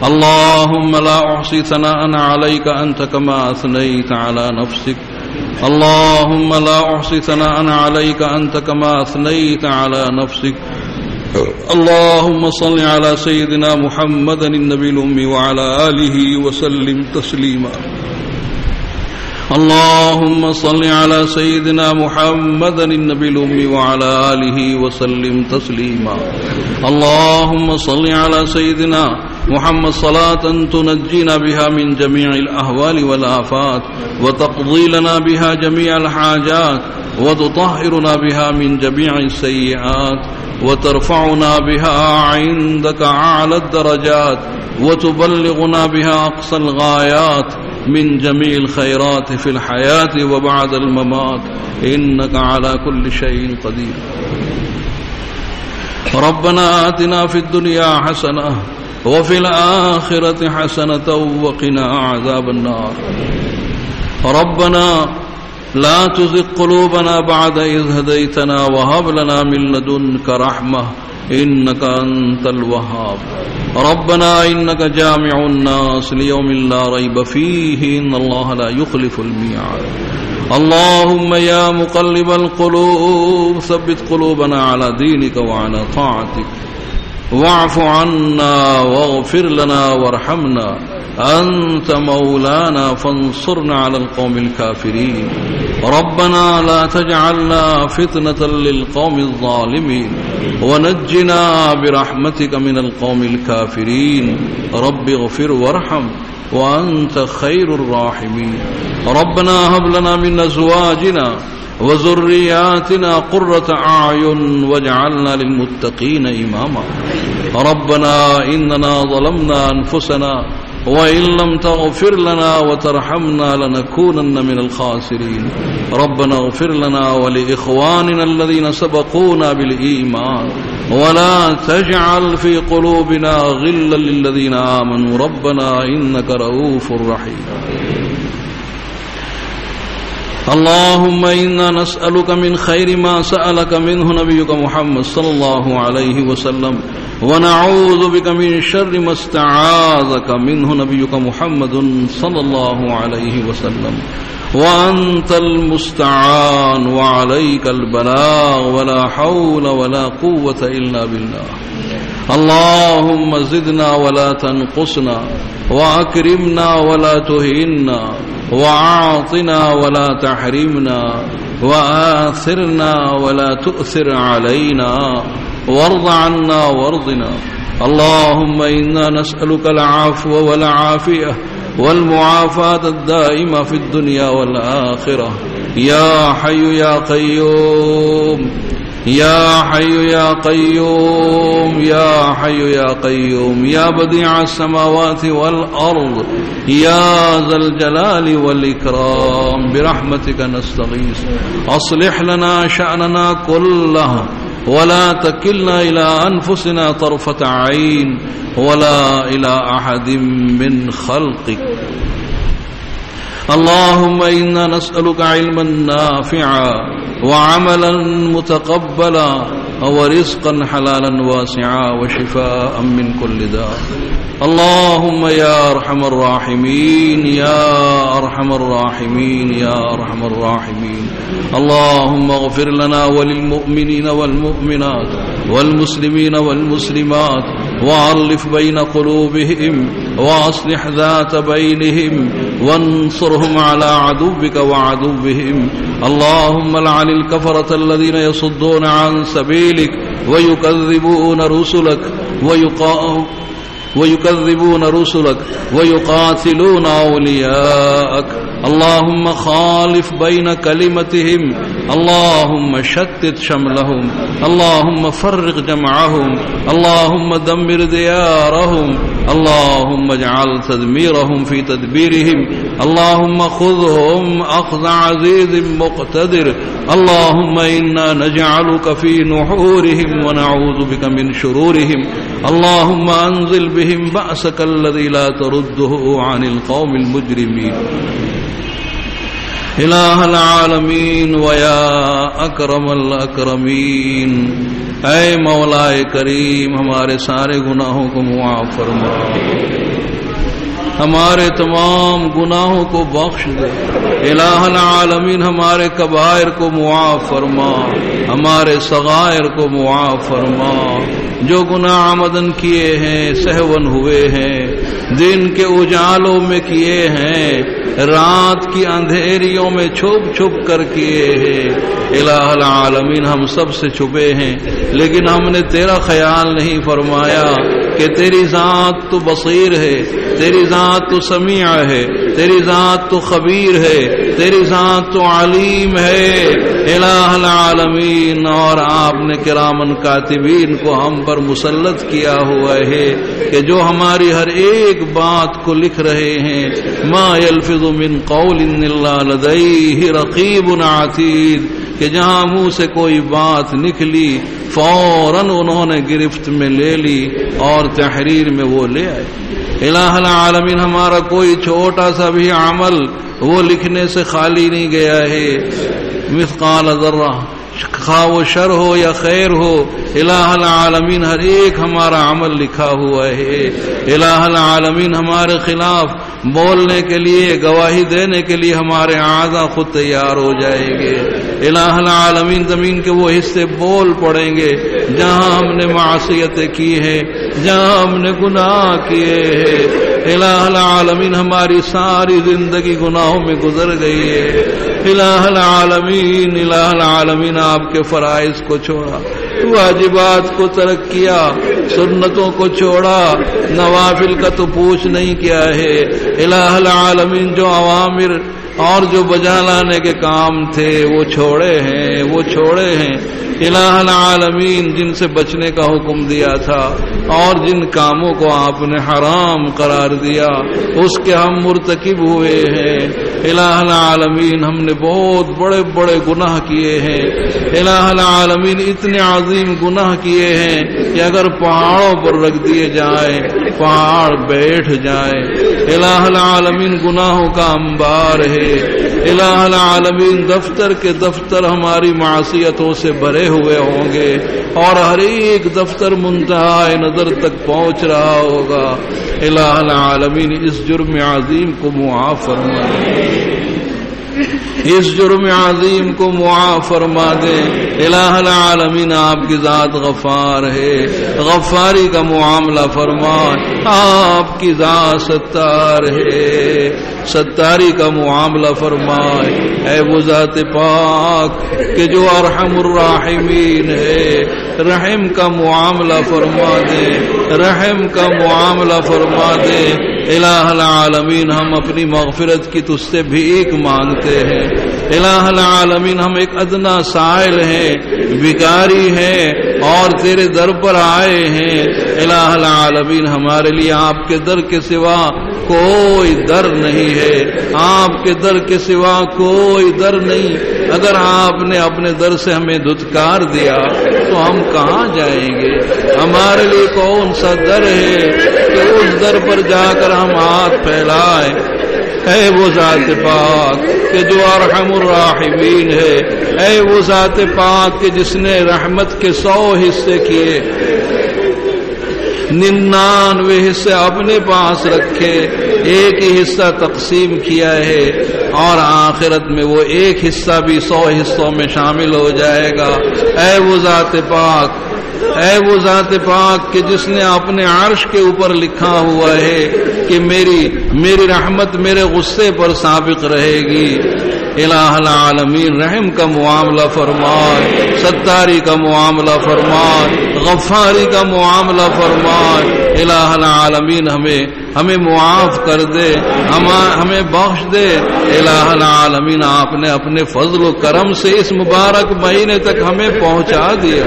اللہم لا احصی ثناء علیک انت کما اثنیت علی نفسک، اللہم لا احصی ثناء علیک انت کما اثنیت علی نفسک، اللہم صل علی سیدنا محمد النبی الأمی وعلی آلہ وسلم تسلیما، اللہم صل علی سیدنا محمد النبی الأمی وعلی آلہ وسلم تسلیما، اللہم صل علی سیدنا محمد صلاة تنجینا بها من جميع الأهوال والآفات وتقضي لنا بها جميع الحاجات وتطهرنا بها من جميع السيئات وترفعنا بها عندك أعلى الدرجات وتبلغنا بها أقصى الغايات من جميع الخيرات في الحياة وبعد الممات إنك على كل شيء قدير. ربنا آتنا في الدنيا حسنة وفي الآخرة حسنة وقنا عذاب النار. ربنا لا تزغ قلوبنا بعد إذ هديتنا وهب لنا من لدنك رحمة إنك أنت الوهاب. ربنا إنك جامع الناس ليوم لا ريب فيه إن الله لا يخلف الميعاد. اللهم يا مقلب القلوب ثبت قلوبنا على دينك وعلى طاعتك، واعف عنا واغفر لنا وارحمنا، أنت مولانا فانصرنا على القوم الكافرين. ربنا لا تجعلنا فتنة للقوم الظالمين ونجنا برحمتك من القوم الكافرين. رب اغفر وارحم وأنت خير الراحمين. ربنا هب لنا من أزواجنا وذرياتنا قرة أعين واجعلنا للمتقين إماما. ربنا إننا ظلمنا أنفسنا وإن لم تغفر لنا وترحمنا لنكونن من الخاسرين. ربنا اغفر لنا ولإخواننا الذين سبقونا بالإيمان ولا تجعل في قلوبنا غلا للذين آمنوا ربنا إنك رؤوف رحيم. اللهم إنا نسألك من خير ما سألك منه نبيك محمد صلى الله عليه وسلم ونعوذ بك من شر ما استعاذك منه نبيك محمد صلى الله عليه وسلم وأنت المستعان وعليك البلاغ ولا حول ولا قوة إلا بالله. اللهم زدنا ولا تنقصنا وأكرمنا ولا تهنا وأعطنا ولا تحرمنا وآثرنا ولا تؤثر علينا وارض عنا وارضنا. اللهم إنا نسألك العفو والعافية والمعافاة الدائمة في الدنيا والآخرة یا حی یا قیوم یا حی یا قیوم یا حی یا قیوم یا بدیع السماوات والارض یا ذا الجلال والاکرام برحمتک نستغیث اصلح لنا شأننا كله ولا تكلنا إلى أنفسنا طرفة عين ولا إلى أحد من خلقك اللهم إنا نسألك علما نافعا وعملا متقبلا ورزقا حلالا واسعا وشفاء من كل داء اللهم يا أرحم الراحمين يا أرحم الراحمين يا أرحم الراحمين اللهم اغفر لنا وللمؤمنين والمؤمنات والمسلمين والمسلمات وألف بين قلوبهم وأصلح ذات بينهم وانصرهم على عدوك وعدوهم اللهم لعن الكفرة الذين يصدون عن سبيلك ويكذبون رسلك ويقاتلون أولياءك اللهم خالف بين كلمتهم اللهم شتت شملهم اللهم فرق جمعهم اللهم دمر ديارهم اللهم اجعل تدميرهم في تدبيرهم اللهم خذهم أخذ عزيز مقتدر اللهم إنا نجعلك في نحورهم ونعوذ بك من شرورهم اللهم أنزل بهم بأسك الذي لا ترده عن القوم المجرمين الہ العالمین ویا اکرم الاکرمین اے مولا کریم ہمارے سارے گناہوں کو معاف فرما ہمارے تمام گناہوں کو بخش دے الہ العالمین ہمارے کبائر کو معاف فرما ہمارے صغائر کو معاف فرما جو گناہ عمدن کیے ہیں سہون ہوئے ہیں دن کے اجالوں میں کیے ہیں رات کی اندھیریوں میں چھپ چھپ کر کیے ہیں الہ العالمین ہم سب سے چھپے ہیں لیکن ہم نے تیرا خیال نہیں فرمایا کہ تیری ذات تو بصیر ہے تیری ذات تو سمیع ہے تیری ذات تو خبیر ہے تیری ذات تو علیم ہے الہ العالمین اور آپ نے کرامن کاتبین کو ہم پر مسلط کیا ہوا ہے کہ جو ہماری ہر ایک بات کو لکھ رہے ہیں ما یلفظ من قول الا لدیہ رقیب عتید کہ جہاں منہ سے کوئی بات نکلی فوراً انہوں نے گرفت میں لے لی اور تحریر میں وہ لے آئے الہ العالمین ہمارا کوئی چھوٹا سا بھی عمل وہ لکھنے سے خالی نہیں گیا ہے مثقال ذرہ خواہ وہ شر ہو یا خیر ہو الہ العالمین ہر ایک ہمارا عمل لکھا ہوا ہے الہ العالمین ہمارے خلاف بولنے کے لیے گواہی دینے کے لیے ہمارے اعضاء خود تیار ہو جائیں گے الہ العالمین زمین کے وہ حصے بول پڑیں گے جہاں ہم نے معصیتیں کی ہیں جہاں ہم نے گناہ کیے ہیں الہ العالمین ہماری ساری زندگی گناہوں میں گزر گئی ہے الہ العالمین آپ کے فرائض کو چھوڑا واجبات کو ترک کیا سنتوں کو چھوڑا نوافل کا تو پوچھ نہیں کیا ہے الہ العالمین جو اوامر اور جو بجا لانے کے کام تھے وہ چھوڑے ہیں الہ العالمین جن سے بچنے کا حکم دیا تھا اور جن کاموں کو آپ نے حرام قرار دیا اس کے ہم مرتکب ہوئے ہیں الہ العالمین ہم نے بہت بڑے بڑے گناہ کیے ہیں الہ العالمین اتنے عظیم گناہ کیے ہیں کہ اگر پہاڑوں پر رکھ دیے جائیں پہاڑ بیٹھ جائیں الہ العالمین گناہوں کا انبار ہے الہ العالمین دفتر کے دفتر ہماری معصیتوں سے بھرے ہوئے ہوں گے اور ہر ایک دفتر منتہائے نظر تک پہنچ رہا ہوگا الہ العالمین اس جرم عظیم کو معاف فرما اس جرم عظیم کو معاف فرما دے الہ العالمین آپ کی ذات غفار ہے غفاری کا معاملہ فرما آپ کی ذات ستار ہے ستاری کا معاملہ فرمائے۔ اے وہ ذات پاک کہ جو ارحم الراحمین ہے، رحم کا معاملہ فرما دے، رحم کا معاملہ فرما دے۔ الہ العالمین ہم اپنی مغفرت کی تجھ سے بھیک مانگتے ہیں۔ الہ العالمین ہم ایک ادنا سائل ہیں، بھکاری ہیں اور تیرے در پر آئے ہیں۔ الہ العالمین ہمارے لیے آپ کے در کے سوا کوئی در نہیں ہے، آپ کے در کے سوا کوئی در نہیں۔ اگر آپ نے اپنے در سے ہمیں دھتکار دیا تو ہم کہاں جائیں گے؟ ہمارے لیے کون سا در ہے کہ اس در پر جا کر ہم ہاتھ پھیلائیں؟ اے وہ ذات پاک کہ جو ارحم الراحمین ہے، اے وہ ذات پاک کہ جس نے رحمت کے 100 حصے کیے، 99 حصے اپنے پاس رکھے، ایک ہی حصہ تقسیم کیا ہے اور آخرت میں وہ ایک حصہ بھی 100 حصوں میں شامل ہو جائے گا۔ اے وہ ذات پاک، اے وہ ذات پاک کہ جس نے اپنے عرش کے اوپر لکھا ہوا ہے کہ میری رحمت میرے غصے پر سابق رہے گی۔ الہ العالمین رحم کا معاملہ فرمائے، ستاری کا معاملہ فرمائے، غفاری کا معاملہ فرمائے۔ الہ العالمین ہمیں معاف کر دے، ہمیں بخش دے۔ الہ العالمین آپ نے اپنے فضل و کرم سے اس مبارک مہینے تک ہمیں پہنچا دیا۔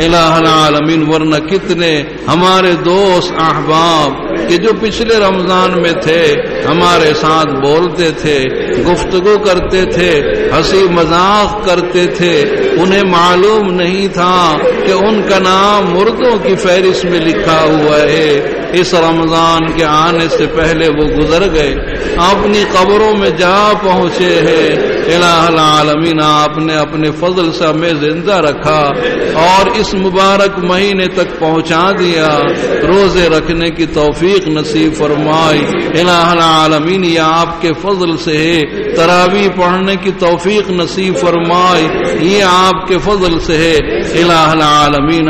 الہ العالمین ورنہ کتنے ہمارے دوست احباب کہ جو پچھلے رمضان میں تھے، ہمارے ساتھ بولتے تھے، گفتگو کرتے تھے، ہنسی مذاق کرتے تھے، انہیں معلوم نہیں تھا کہ ان کا نام مردوں کی فہرست میں لکھا ہوا ہے۔ اس رمضان کے آنے سے پہلے وہ گزر گئے، اپنی قبروں میں جا پہنچے ہیں۔ الہ العالمین آپ نے اپنے فضل سے ہمیں زندہ رکھا اور اس مبارک مہینے تک پہنچا دیا۔ روزے رکھنے کی توفیق نصیب فرمائی۔ الہ العالمین یہ آپ کے فضل سے ہے، تراویح پڑھنے کی توفیق نصیب فرمائی، یہ آپ کے فضل سے ہے۔ الہ العالمین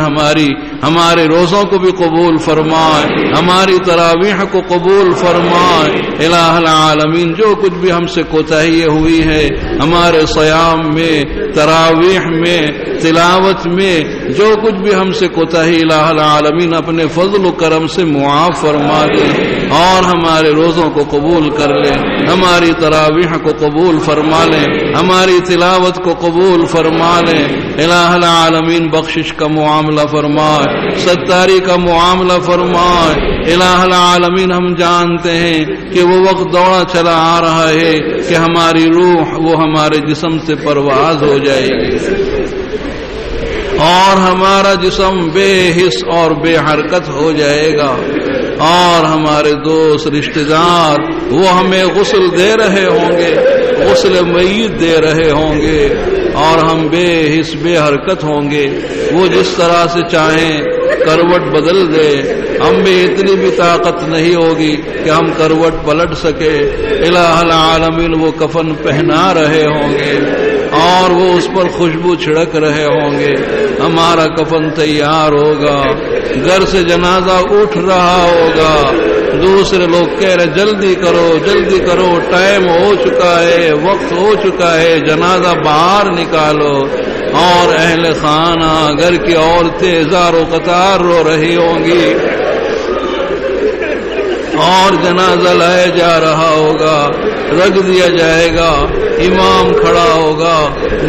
ہمارے روزوں کو بھی قبول فرمائے، ہماری تراویح کو قبول فرمائے۔ الہ العالمین جو کچھ بھی ہم سے کوتاہی ہوئی ہے ہمارے صیام میں، تراویح میں، تلاوت میں، جو کچھ بھی ہم سے کوتاہی الہ العالمین اپنے فضل و کرم سے معاف فرما دے اور ہمارے روزوں کو قبول کر لے، ہماری تراویح کو قبول فرما لے، ہماری تلاوت کو قبول فرما لے۔ الہ العالمین بخشش کا معاملہ فرمائے، ستاری کا معاملہ فرمائے۔ الہ العالمین ہم جانتے ہیں کہ وہ وقت دوڑا چلا آ رہا ہے کہ ہماری روح وہ ہمارے جسم سے پرواز ہو جائے گی اور ہمارا جسم بے حس اور بے حرکت ہو جائے گا، اور ہمارے دوست رشتہ دار وہ ہمیں غسل دے رہے ہوں گے، غسل میت دے رہے ہوں گے، اور ہم بے حس بے حرکت ہوں گے۔ وہ جس طرح سے چاہیں کروٹ بدل دے، ہم میں اتنی بھی طاقت نہیں ہوگی کہ ہم کروٹ پلٹ سکے۔ الہ العالمین وہ کفن پہنا رہے ہوں گے اور وہ اس پر خوشبو چھڑک رہے ہوں گے، ہمارا کفن تیار ہوگا، گھر سے جنازہ اٹھ رہا ہوگا، دوسرے لوگ کہہ رہے جلدی کرو جلدی کرو، ٹائم ہو چکا ہے، وقت ہو چکا ہے، جنازہ باہر نکالو، اور اہل خانہ گھر کی عورتیں زار و قطار رو رہی ہوں گی اور جنازہ لائے جا رہا ہوگا، رکھ دیا جائے گا، امام کھڑا ہوگا،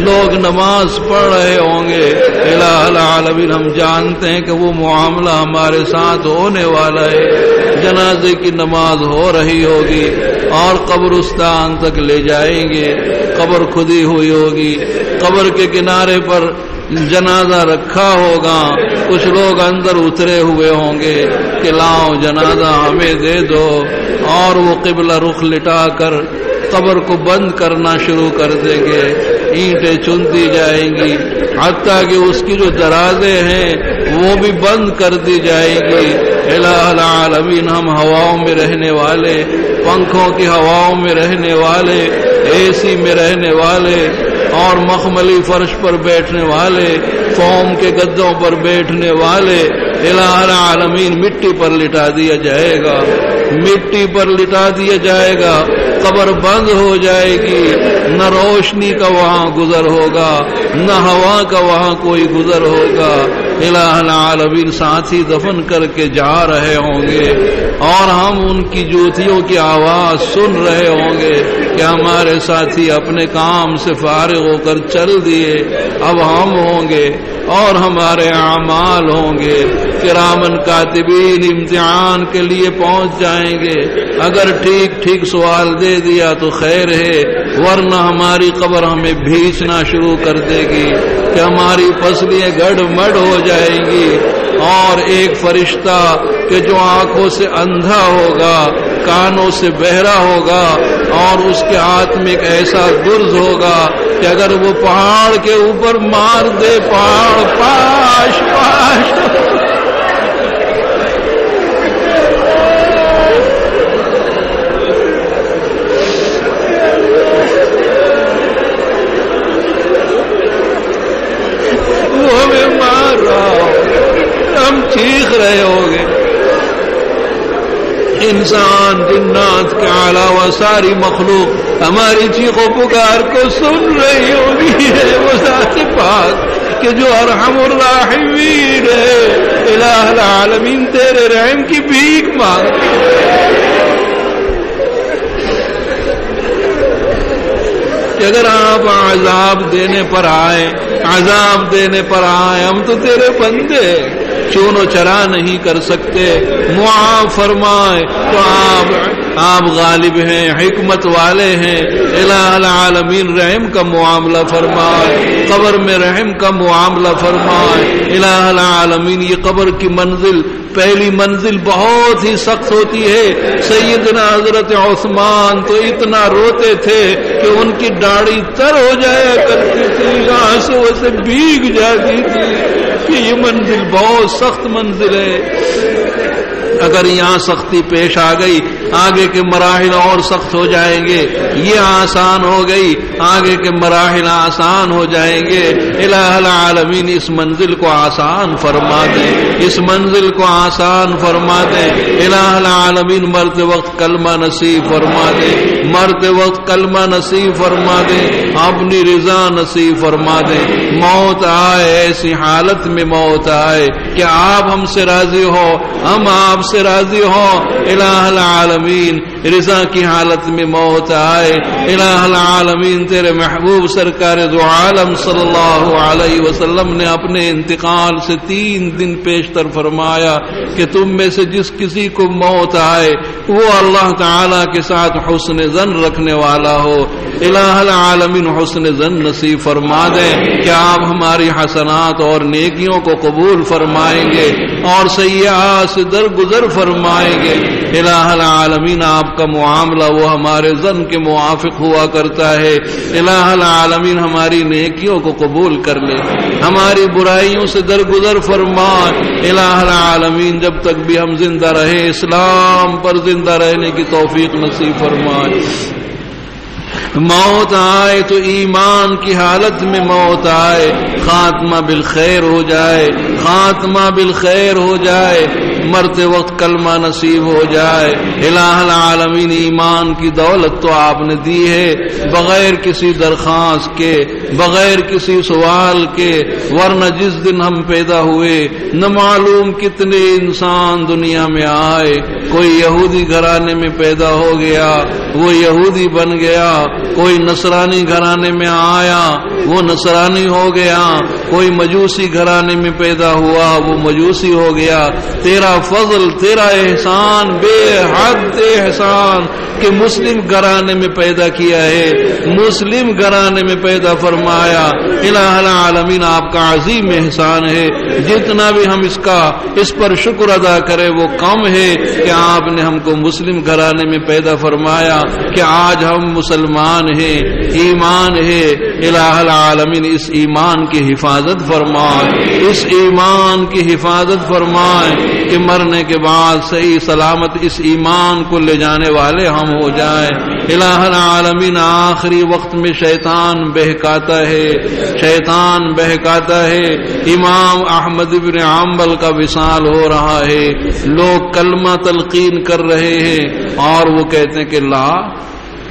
لوگ نماز پڑھ رہے ہوں گے۔ الہ العالمین ہم جانتے ہیں کہ وہ معاملہ ہمارے ساتھ ہونے والا ہے، جنازے کی نماز ہو رہی ہوگی اور قبرستان تک لے جائیں گے، قبر کھدی ہوئی ہوگی، قبر کے کنارے پر جنازہ رکھا ہوگا، کچھ لوگ اندر اترے ہوئے ہوں گے کہ لاؤ جنازہ ہمیں دے دو، اور وہ قبلہ رخ لٹا کر قبر کو بند کرنا شروع کر دیں گے، اینٹیں چنتی جائیں گی، حتیٰ کہ اس کی جو درازیں ہیں وہ بھی بند کر دی جائیں گی۔ الہ العالمین ہم ہواؤں میں رہنے والے، پنکھوں کی ہواؤں میں رہنے والے، اے سی میں رہنے والے اور مخملی فرش پر بیٹھنے والے، فوم کے گدوں پر بیٹھنے والے، الہ العالمین مٹی پر لٹا دیا جائے گا، مٹی پر لٹا دیا جائے گا، قبر بند ہو جائے گی، نہ روشنی کا وہاں گزر ہوگا، نہ ہوا کا وہاں کوئی گزر ہوگا۔ الہ العالمین ساتھی دفن کر کے جا رہے ہوں گے اور ہم ان کی جوتیوں کی آواز سن رہے ہوں گے کہ ہمارے ساتھی اپنے کام سے فارغ ہو کر چل دیے، اب ہم ہوں گے اور ہمارے اعمال ہوں گے، کرامن کاتبین امتحان کے لیے پہنچ جائیں گے۔ اگر ٹھیک ٹھیک سوال دے دیا تو خیر ہے، ورنہ ہماری قبر ہمیں بھیجنا شروع کر دے گی کہ ہماری فصلیں گڑ مڑ ہو جائیں گی، اور ایک فرشتہ کہ جو آنکھوں سے اندھا ہوگا، کانوں سے بہرا ہوگا، اور اس کے ہاتھ میں ایک ایسا گرز ہوگا کہ اگر وہ پہاڑ کے اوپر مار دے، پہاڑ پاش پاش وہ ہمیں مار رہا ہو، ہم چیخ رہے ہوں گے۔ انسان جنات کے علاوہ ساری مخلوق ہماری چیخو پکار کو سن رہی ہوگی۔ ہے وہ ذات پاک کہ جو ارحم الراحمین ہے، الہ العالمین تیرے رحم کی بھیک مانگتے کہ اگر آپ عذاب دینے پر آئے، عذاب دینے پر آئے، ہم تو تیرے بندے چون و چرا نہیں کر سکتے، معاف فرمائے تو آپ غالب ہیں، حکمت والے ہیں۔ الہ العالمین رحم کا معاملہ فرمائے، قبر میں رحم کا معاملہ فرمائے۔ الہ العالمین یہ قبر کی منزل، پہلی منزل بہت ہی سخت ہوتی ہے۔ سیدنا حضرت عثمان تو اتنا روتے تھے کہ ان کی داڑھی تر ہو جایا کرتی تھی، آنسوں سے بھیگ جاتی تھی کہ یہ منزل بہت سخت منزل ہے۔ اگر یہاں سختی پیش آ گئی، آگے کے مراحل اور سخت ہو جائیں گے۔ یہ آسان ہو گئی، آگے کے مراحل آسان ہو جائیں گے۔ الہ العالمین اس منزل کو آسان فرما دے، اس منزل کو آسان فرما دے۔ الہ العالمین مرتے وقت کلمہ نصیب فرما دے، مرتے وقت کلمہ نصیب فرما دے، اپنی رضا نصیب فرما دے۔ موت آئے، ایسی حالت میں موت آئے کہ آپ ہم سے راضی ہو، ہم آپ سے راضی ہو۔ الہ العالمین رضا کی حالت میں موت آئے۔ الہ العالمین تیرے محبوب سرکار دو عالم صلی اللہ علیہ وسلم نے اپنے انتقال سے 3 دن پیشتر فرمایا کہ تم میں سے جس کسی کو موت آئے وہ اللہ تعالی کے ساتھ حسن ظن رکھنے والا ہو۔ الہ العالمین حسن ظن نصیب فرما دیں کہ آپ ہماری حسنات اور نیکیوں کو قبول فرمائیں گے اور سیئات سے درگزر فرمائیں گے۔ الہ العالمین آپ کا معاملہ وہ ہمارے ظن کے موافق ہوا کرتا ہے۔ الہ العالمین ہماری نیکیوں کو قبول کر لے، ہماری برائیوں سے درگزر فرمائے۔ الہ العالمین جب تک بھی ہم زندہ رہے اسلام پر زندہ رہنے کی توفیق نصیب فرمائے۔ موت آئے تو ایمان کی حالت میں موت آئے، خاتمہ بالخیر ہو جائے، خاتمہ بالخیر ہو جائے، مرتے وقت کلمہ نصیب ہو جائے۔ الہ العالمین ایمان کی دولت تو آپ نے دی ہے بغیر کسی درخواست کے، بغیر کسی سوال کے، ورنہ جس دن ہم پیدا ہوئے نہ معلوم کتنے انسان دنیا میں آئے۔ کوئی یہودی گھرانے میں پیدا ہو گیا، وہ یہودی بن گیا، کوئی نصرانی گھرانے میں آیا، وہ نصرانی ہو گیا، کوئی مجوسی گھرانے میں پیدا ہوا، وہ مجوسی ہو گیا۔ تیرا فضل، تیرا احسان، بے حد احسان کہ مسلم گھرانے میں پیدا کیا ہے، مسلم گھرانے میں پیدا فرمایا۔ الہ العالمین آپ کا عظیم احسان ہے، جتنا بھی ہم اس پر شکر ادا کریں وہ کم ہے کہ آپ نے ہم کو مسلم گھرانے میں پیدا فرمایا کہ آج ہم مسلمان ہیں، ایمان ہے۔ الہ العالمین اس ایمان کی حفاظت فرمائے، اس ایمان کی حفاظت فرمائے کہ مرنے کے بعد صحیح سلامت اس ایمان کو لے جانے والے ہم ہو جائے۔ الہ العالمین آخری وقت میں شیطان بہکاتا ہے، شیطان بہکاتا ہے۔ امام احمد بن حنبل کا وصال ہو رہا ہے، لوگ کلمہ تلقین کر رہے ہیں اور وہ کہتے ہیں کہ لا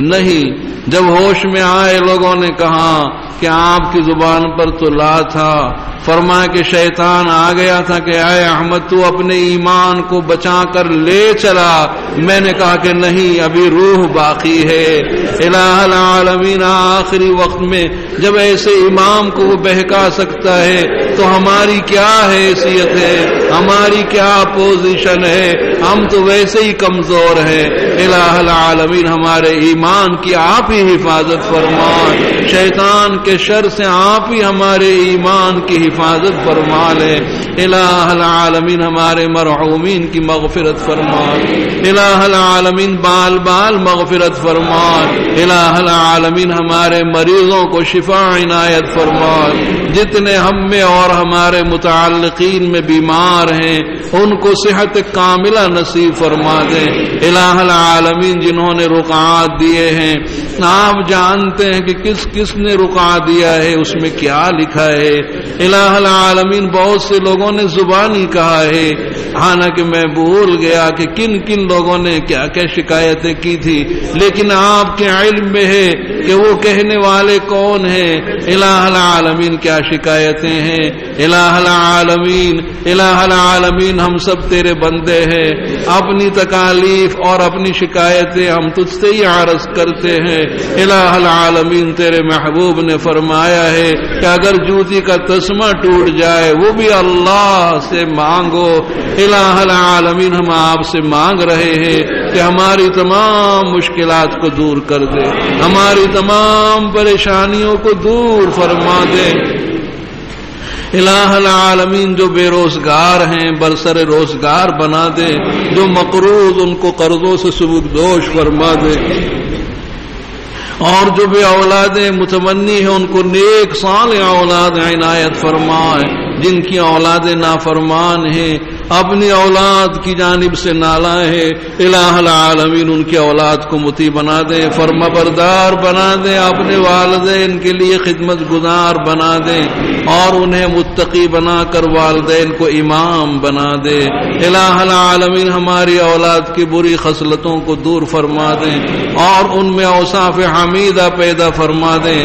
نہیں۔ جب ہوش میں آئے لوگوں نے کہا کہ آپ کی زبان پر تو لا تھا، فرمایا کہ شیطان آ گیا تھا کہ اے احمد تو اپنے ایمان کو بچا کر لے چلا۔ میں نے کہا کہ نہیں، ابھی روح باقی ہے۔ الہ العالمین آخری وقت میں جب ایسے امام کو وہ بہکا سکتا ہے تو ہماری کیا حیثیت ہے، ہماری کیا پوزیشن ہے؟ ہم تو ویسے ہی کمزور ہیں۔ الہ العالمین ہمارے ایمان کی آپ ہی حفاظت فرمائے، شیطان کے شر سے آپ ہی ہمارے ایمان کی حفاظت فرما لے۔ الہ العالمین ہمارے مرحومین کی مغفرت فرمائے، الہ العالمین بال بال مغفرت فرمائے، الہ العالمین ہمارے مریضوں کو شفا عنایت فرمائے، جتنے ہم میں اور ہمارے متعلقین میں بیمار ہیں ان کو صحت کاملہ نصیب فرما دیں۔ الہ العالمین جنہوں نے رقعات دیے ہیں آپ جانتے ہیں کہ کس کس نے رقعہ دیا ہے، اس میں کیا لکھا ہے۔ الہ العالمین بہت سے لوگوں نے زبانی کہا ہے، حالانکہ میں بھول گیا کہ کن کن لوگوں نے کیا کیا شکایتیں کی تھی، لیکن آپ کے علم میں ہے کہ وہ کہنے والے کون ہیں۔ الہ العالمین کیا شکایتیں ہیں۔ الہ العالمین، الہ العالمین ہم سب تیرے بندے ہیں، اپنی تکالیف اور اپنی شکایتیں ہم تجھ سے ہی عرض کرتے ہیں۔ الہ العالمین تیرے محبوب نے فرمایا ہے کہ اگر جوتی کا تسمہ ٹوٹ جائے وہ بھی اللہ سے مانگو۔ الہ العالمین ہم آپ سے مانگ رہے ہیں کہ ہماری تمام مشکلات کو دور کر دے، ہماری تمام پریشانیوں کو دور فرما دے۔ الہ العالمین جو بے روزگار ہیں برسر روزگار بنا دے، جو مقروض ان کو قرضوں سے سبکدوش فرما دے، اور جو بے اولادیں متمنی ہیں ان کو نیک صالح اولاد عنایت فرمائے، جن کی اولادیں نافرمان ہیں اپنی اولاد کی جانب سے نالا ہے، الہ العالمین ان کی اولاد کو مطیع بنا دے، فرما بردار بنا دے، اپنے والدین کے لیے خدمت گزار بنا دے اور انہیں متقی بنا کر والدین کو امام بنا دے۔ الہ العالمین ہماری اولاد کی بری خصلتوں کو دور فرما دے اور ان میں اوصاف حمیدہ پیدا فرما دے۔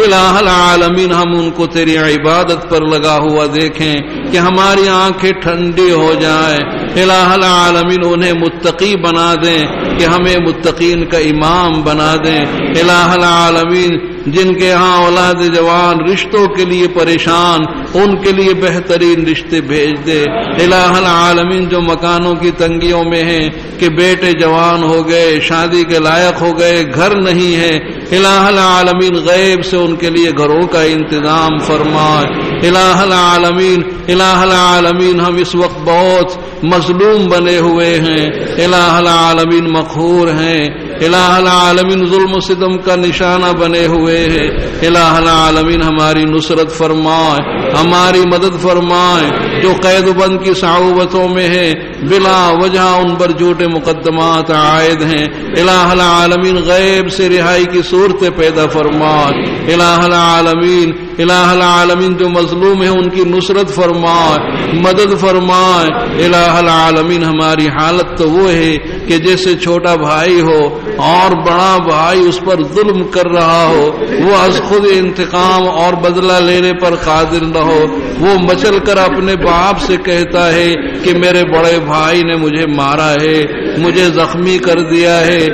الہ العالمین ہم ان کو تیری عبادت پر لگا ہوا دیکھیں کہ ہماری آنکھیں ٹھنڈی ہو جائے۔ الہ العالمین انہیں متقی بنا دیں کہ ہمیں متقین کا امام بنا دیں۔ الہ العالمین جن کے ہاں اولاد جوان رشتوں کے لیے پریشان ان کے لیے بہترین رشتے بھیج دے۔ الہ العالمین جو مکانوں کی تنگیوں میں ہیں کہ بیٹے جوان ہو گئے، شادی کے لائق ہو گئے، گھر نہیں ہے، الہ العالمین غیب سے ان کے لیے گھروں کا انتظام فرمائے۔ الہ العالمین، الہ العالمین ہم اس وقت بہت مظلوم بنے ہوئے ہیں، الہ العالمین مقہور ہیں، الہ العالمین ظلم و ستم کا نشانہ بنے ہوئے ہیں، الہ العالمین ہماری نصرت فرمائے، ہماری مدد فرمائے۔ جو قید و بند کی صعوبتوں میں ہے بلا وجہ ان پر جھوٹے مقدمات عائد ہیں، الہ العالمین غیب سے رہائی کی صورتیں پیدا فرمائے۔ الہ العالمین، الہ العالمین جو مظلوم ہیں ان کی نصرت فرمائے، مدد فرمائے۔ الہ العالمین ہماری حالت تو وہ ہے کہ جیسے چھوٹا بھائی ہو اور بڑا بھائی اس پر ظلم کر رہا ہو، وہ از خود انتقام اور بدلہ لینے پر قادر نہ ہو، وہ مچل کر اپنے باپ سے کہتا ہے کہ میرے بڑے بھائی نے مجھے مارا ہے، مجھے زخمی کر دیا ہے،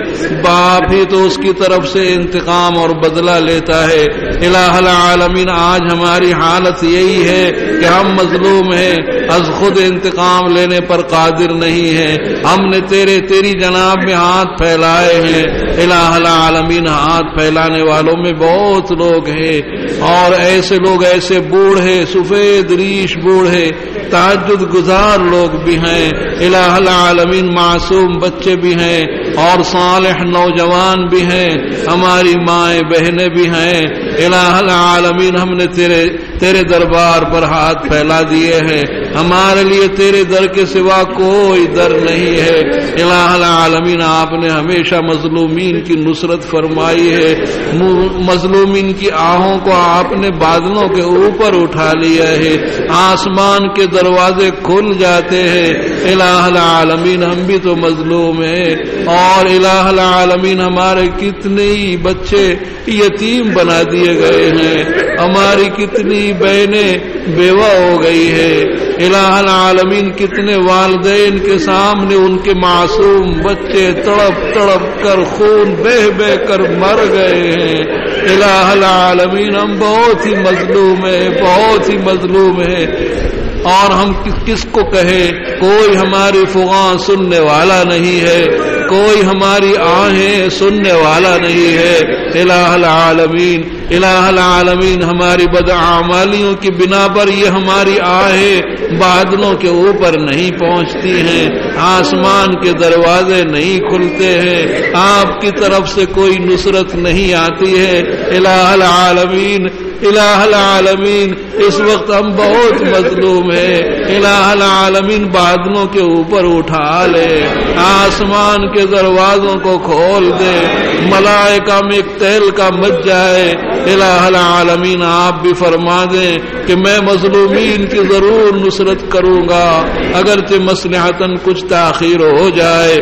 باپ ہی تو اس کی طرف سے انتقام اور بدلہ لیتا ہے۔ الہ العالمین آج ہماری حالت یہی ہے کہ ہم مظلوم ہیں، از خود انتقام لینے پر قادر نہیں ہیں، ہم نے تیری جناب میں ہاتھ پھیلائے ہیں۔ الہ العالمین ہاتھ پھیلانے والوں میں بہت لوگ ہیں اور ایسے لوگ، ایسے بوڑھے سفید ریش بوڑھے تہجد گزار لوگ بھی ہیں، الہ العالمین معصوم بچے بھی ہیں، اور صالح نوجوان بھی ہیں، ہماری مائیں بہنیں بھی ہیں۔ الہ العالمین ہم نے تیرے دربار پر ہاتھ پھیلا دیے ہیں، ہمارے لیے تیرے در کے سوا کوئی در نہیں ہے۔ الہ العالمین آپ نے ہمیشہ مظلومین کی نصرت فرمائی ہے، مظلومین کی آہوں کو آپ نے بادلوں کے اوپر اٹھا لیا ہے، آسمان کے دروازے کھل جاتے ہیں۔ الہ العالمین ہم بھی تو مظلوم ہیں، اور الہ العالمین ہمارے کتنے ہی بچے یتیم بنا دیے گئے ہیں، ہماری کتنی بہنیں بیوہ ہو گئی ہے۔ الہ العالمین کتنے والدین کے سامنے ان کے معصوم بچے تڑپ تڑپ کر خون بہہ بہہ کر مر گئے ہیں۔ الہ العالمین ہم بہت ہی مظلوم ہیں، بہت ہی مظلوم ہیں، اور ہم کس کو کہیں؟ کوئی ہماری فغاں سننے والا نہیں ہے، کوئی ہماری آہیں سننے والا نہیں ہے۔ الہ العالمین، الہ العالمین ہماری بدعمالیوں کی بنا پر یہ ہماری آہیں بادلوں کے اوپر نہیں پہنچتی ہیں، آسمان کے دروازے نہیں کھلتے ہیں، آپ کی طرف سے کوئی نصرت نہیں آتی ہے۔ الہ العالمین، الہ العالمین اس وقت ہم بہت مظلوم ہیں۔ الہ العالمین بادلوں کے اوپر اٹھا لے، آسمان کے دروازوں کو کھول دے، ملائکہ میں ایک تیل کا مچ جائے۔ الہ العالمین آپ بھی فرما دیں کہ میں مظلومین کی ضرور نصرت کروں گا، اگرچہ مصلحتاً کچھ تاخیر ہو جائے۔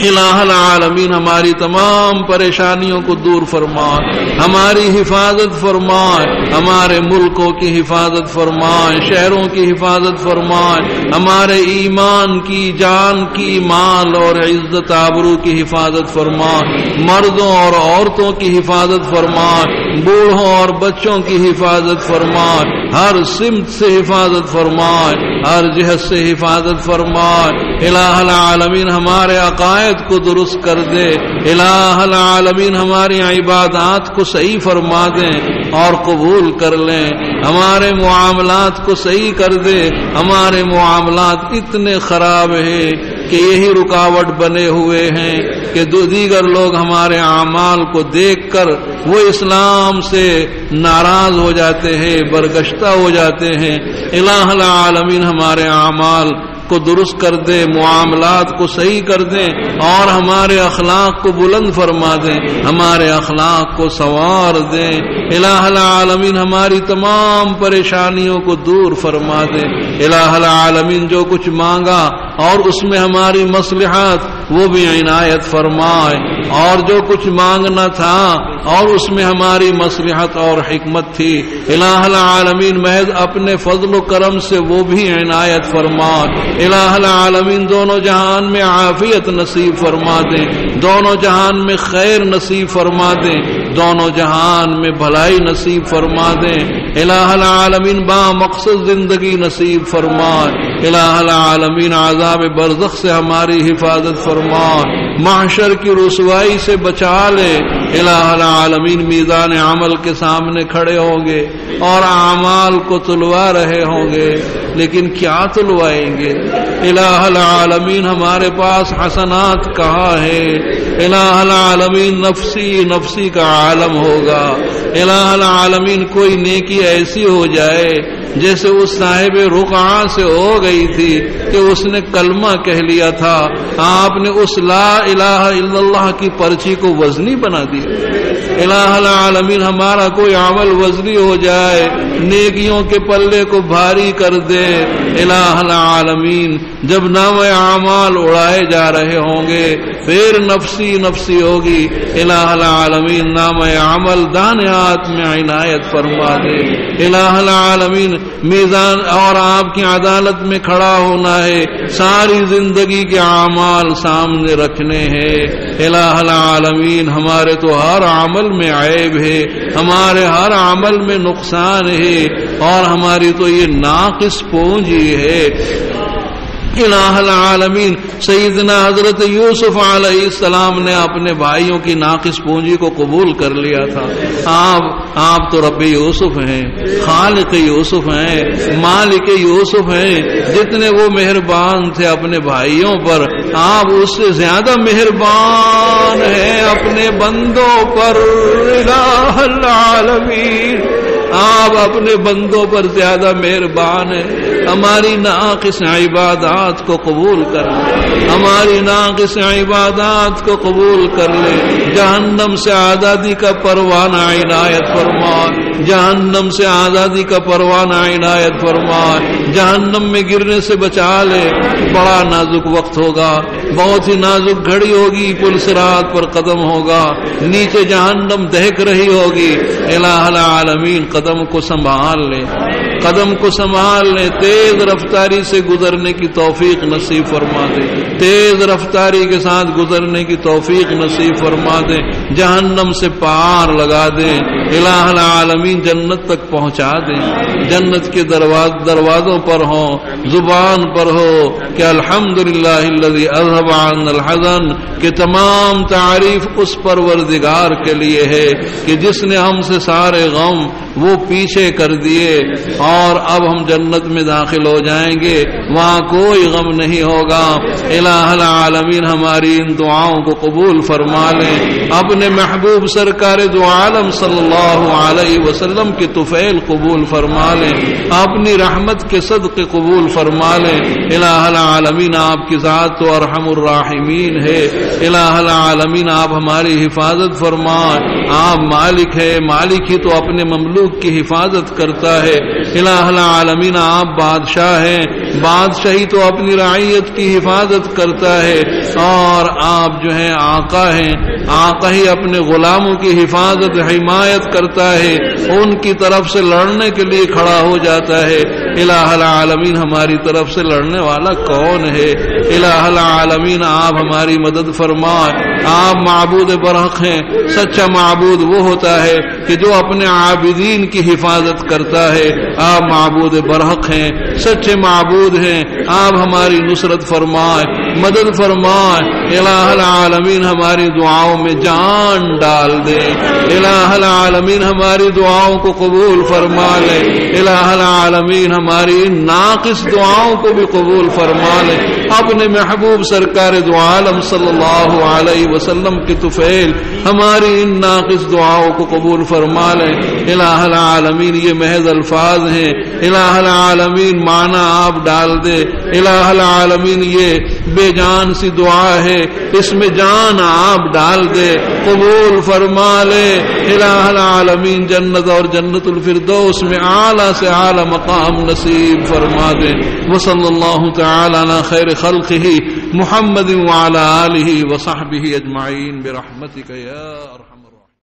الہ العالمین ہماری تمام پریشانیوں کو دور فرمائے، ہماری حفاظت فرمائے، ہمارے ملکوں کی حفاظت فرمائے، شہروں کی حفاظت فرمائے، ہمارے ایمان کی، جان کی، مال اور عزت آبرو کی حفاظت فرمائے، مردوں اور عورتوں کی حفاظت فرمائے، بوڑھوں اور بچوں کی حفاظت فرمائے، ہر سمت سے حفاظت فرمائے، ہر جہت سے حفاظت فرمائے۔ الہ العالمین ہمارے عقائد کو درست کر دے، الہ العالمین ہماری عبادات کو صحیح فرما دیں اور قبول کر لیں، ہمارے معاملات کو صحیح کر دے۔ ہمارے معاملات اتنے خراب ہیں کہ یہی رکاوٹ بنے ہوئے ہیں کہ دیگر لوگ ہمارے اعمال کو دیکھ کر وہ اسلام سے ناراض ہو جاتے ہیں، برگشتہ ہو جاتے ہیں۔ الہ العالمین ہمارے اعمال کو درست کر دے، معاملات کو صحیح کر دیں، اور ہمارے اخلاق کو بلند فرما دیں، ہمارے اخلاق کو سنوار دیں۔ الہ العالمین ہماری تمام پریشانیوں کو دور فرما دیں۔ الہ العالمین جو کچھ مانگا اور اس میں ہماری مصلحت وہ بھی عنایت فرمائے، اور جو کچھ مانگنا تھا اور اس میں ہماری مصلحت اور حکمت تھی، الہ العالمین محض اپنے فضل و کرم سے وہ بھی عنایت فرمائے۔ الہ العالمین دونوں جہان میں عافیت نصیب فرما دیں، دونوں جہان میں خیر نصیب فرما دیں، دونوں جہان میں بھلائی نصیب فرما دیں۔ الہ العالمین با مقصد زندگی نصیب فرمائے۔ الہ العالمین عذاب برزخ سے ہماری حفاظت فرمائے، محشر کی رسوائی سے بچا لے۔ الہ العالمین میزان عمل کے سامنے کھڑے ہوں گے اور اعمال کو تلوا رہے ہوں گے، لیکن کیا تلوائیں گے؟ الہ العالمین ہمارے پاس حسنات کہاں ہے؟ الہ العالمین نفسی نفسی کا عالم ہوگا۔ الہ العالمین کوئی نیکی ایسی ہو جائے جیسے اس صاحب رقعہ سے ہو گئی تھی کہ اس نے کلمہ کہہ لیا تھا، آپ نے اس لا الہ الا اللہ کی پرچی کو وزنی بنا دی۔ الہ العالمین ہمارا کوئی عمل وزنی ہو جائے، نیکیوں کے پلے کو بھاری کر دے۔ الہ العالمین جب نام اعمال اڑائے جا رہے ہوں گے پھر نفسی نفسی ہوگی۔ الہ العالمین نام عمل دانیات میں عنایت فرما دے۔ الہ العالمین میزان اور آپ کی عدالت میں کھڑا ہونا ہے، ساری زندگی کے اعمال سامنے رکھنے ہیں۔ الہ العالمین ہمارے تو ہر عمل میں عیب ہے، ہمارے ہر عمل میں نقصان ہے، اور ہماری تو یہ ناقص پونجی ہے۔ الہ العالمین سیدنا حضرت یوسف علیہ السلام نے اپنے بھائیوں کی ناقص پونجی کو قبول کر لیا تھا. آپ تو رب یوسف ہیں، خالق یوسف ہیں، مالک یوسف ہیں. جتنے وہ مہربان تھے اپنے بھائیوں پر، آپ اس سے زیادہ مہربان ہیں اپنے بندوں پر. الہ العالمین آپ اپنے بندوں پر زیادہ مہربان ہیں. ہماری ناقص عبادات کو قبول کر لے، ہماری ناقص عبادات کو قبول کر لے. جہنم سے آزادی کا پروانہ عنایت فرما، جہنم سے آزادی کا پروانہ عنایت فرما. جہنم میں گرنے سے بچا لے. بڑا نازک وقت ہوگا، بہت ہی نازک گھڑی ہوگی، پل صراط پر قدم ہوگا، نیچے جہنم دہک رہی ہوگی. الہ العالمین قدم کو سنبھال لے، قدم کو سنبھال لے. تیز رفتاری سے گزرنے کی توفیق نصیب فرما دے، تیز رفتاری کے ساتھ گزرنے کی توفیق نصیب فرما دے. جہنم سے پار لگا دے. الہ العالمین جنت تک پہنچا دے. جنت کے دروازوں پر ہو، زبان پر ہو کہ الحمدللہ الذی اذھب عنا الحزن، کہ تمام تعریف اس پروردگار کے لیے ہے کہ جس نے ہم سے سارے غم وہ پیچھے کر دیے اور اب ہم جنت میں داخل ہو جائیں گے، وہاں کوئی غم نہیں ہوگا. الہ العالمین ہماری ان دعاؤں کو قبول فرما لیں. اپنے محبوب سرکار دو عالم صلی اللہ علیہ وسلم کی طفیل قبول فرما لیں. اپنی رحمت کے صدقے قبول فرما لیں. الہ العالمین آپ کی ذات تو ارحم الراحمین ہے. الہ العالمین آپ ہماری حفاظت فرمائیں. آپ مالک ہے، مالک ہی تو اپنے مملوک کی حفاظت کرتا ہے. الہ العالمین آپ بادشاہ ہیں، بادشاہی تو اپنی رعیت کی حفاظت کرتا ہے. اور آپ جو ہیں آقا ہیں، آقا ہی اپنے غلاموں کی حفاظت حمایت کرتا ہے، ان کی طرف سے لڑنے کے لیے کھڑا ہو جاتا ہے. الہ العالمین ہماری طرف سے لڑنے والا کون ہے؟ الہ العالمین آپ ہماری مدد فرمائیں. آپ معبود برحق ہیں. سچا معبود وہ ہوتا ہے کہ جو اپنے عابدین کی حفاظت کرتا ہے. آپ معبود برحق ہیں، سچے معبود ہیں. آپ ہماری نصرت فرمائیں، مدد فرمائیں. الہ العالمین ہماری دعاؤں میں جان ڈال دے. الہ العالمین ہماری دعاؤں کو قبول فرما لے. الہ العالمین ہماری ناقص دعاؤں کو بھی قبول فرما لے. اپنے محبوب سرکار دو عالم صلی اللہ علیہ وسلم کی طفیل ہماری ان ناقص دعاؤں کو قبول فرما لے. الہ العالمین یہ محض الفاظ ہیں، الہ العالمین معنی آپ ڈال دے. الہ العالمین یہ بے جان سی دعا ہے، اس میں جان آپ ڈال دے، قبول فرما لے. الہ العالمین جنت اور جنت الفردوس میں اعلیٰ سے اعلیٰ مقام نصیب فرما دے. وصلی اللہ تعالی علی خیر خلقہ محمد وعلی آلہ وصحبہ اجمعین برحمتک یا ارحم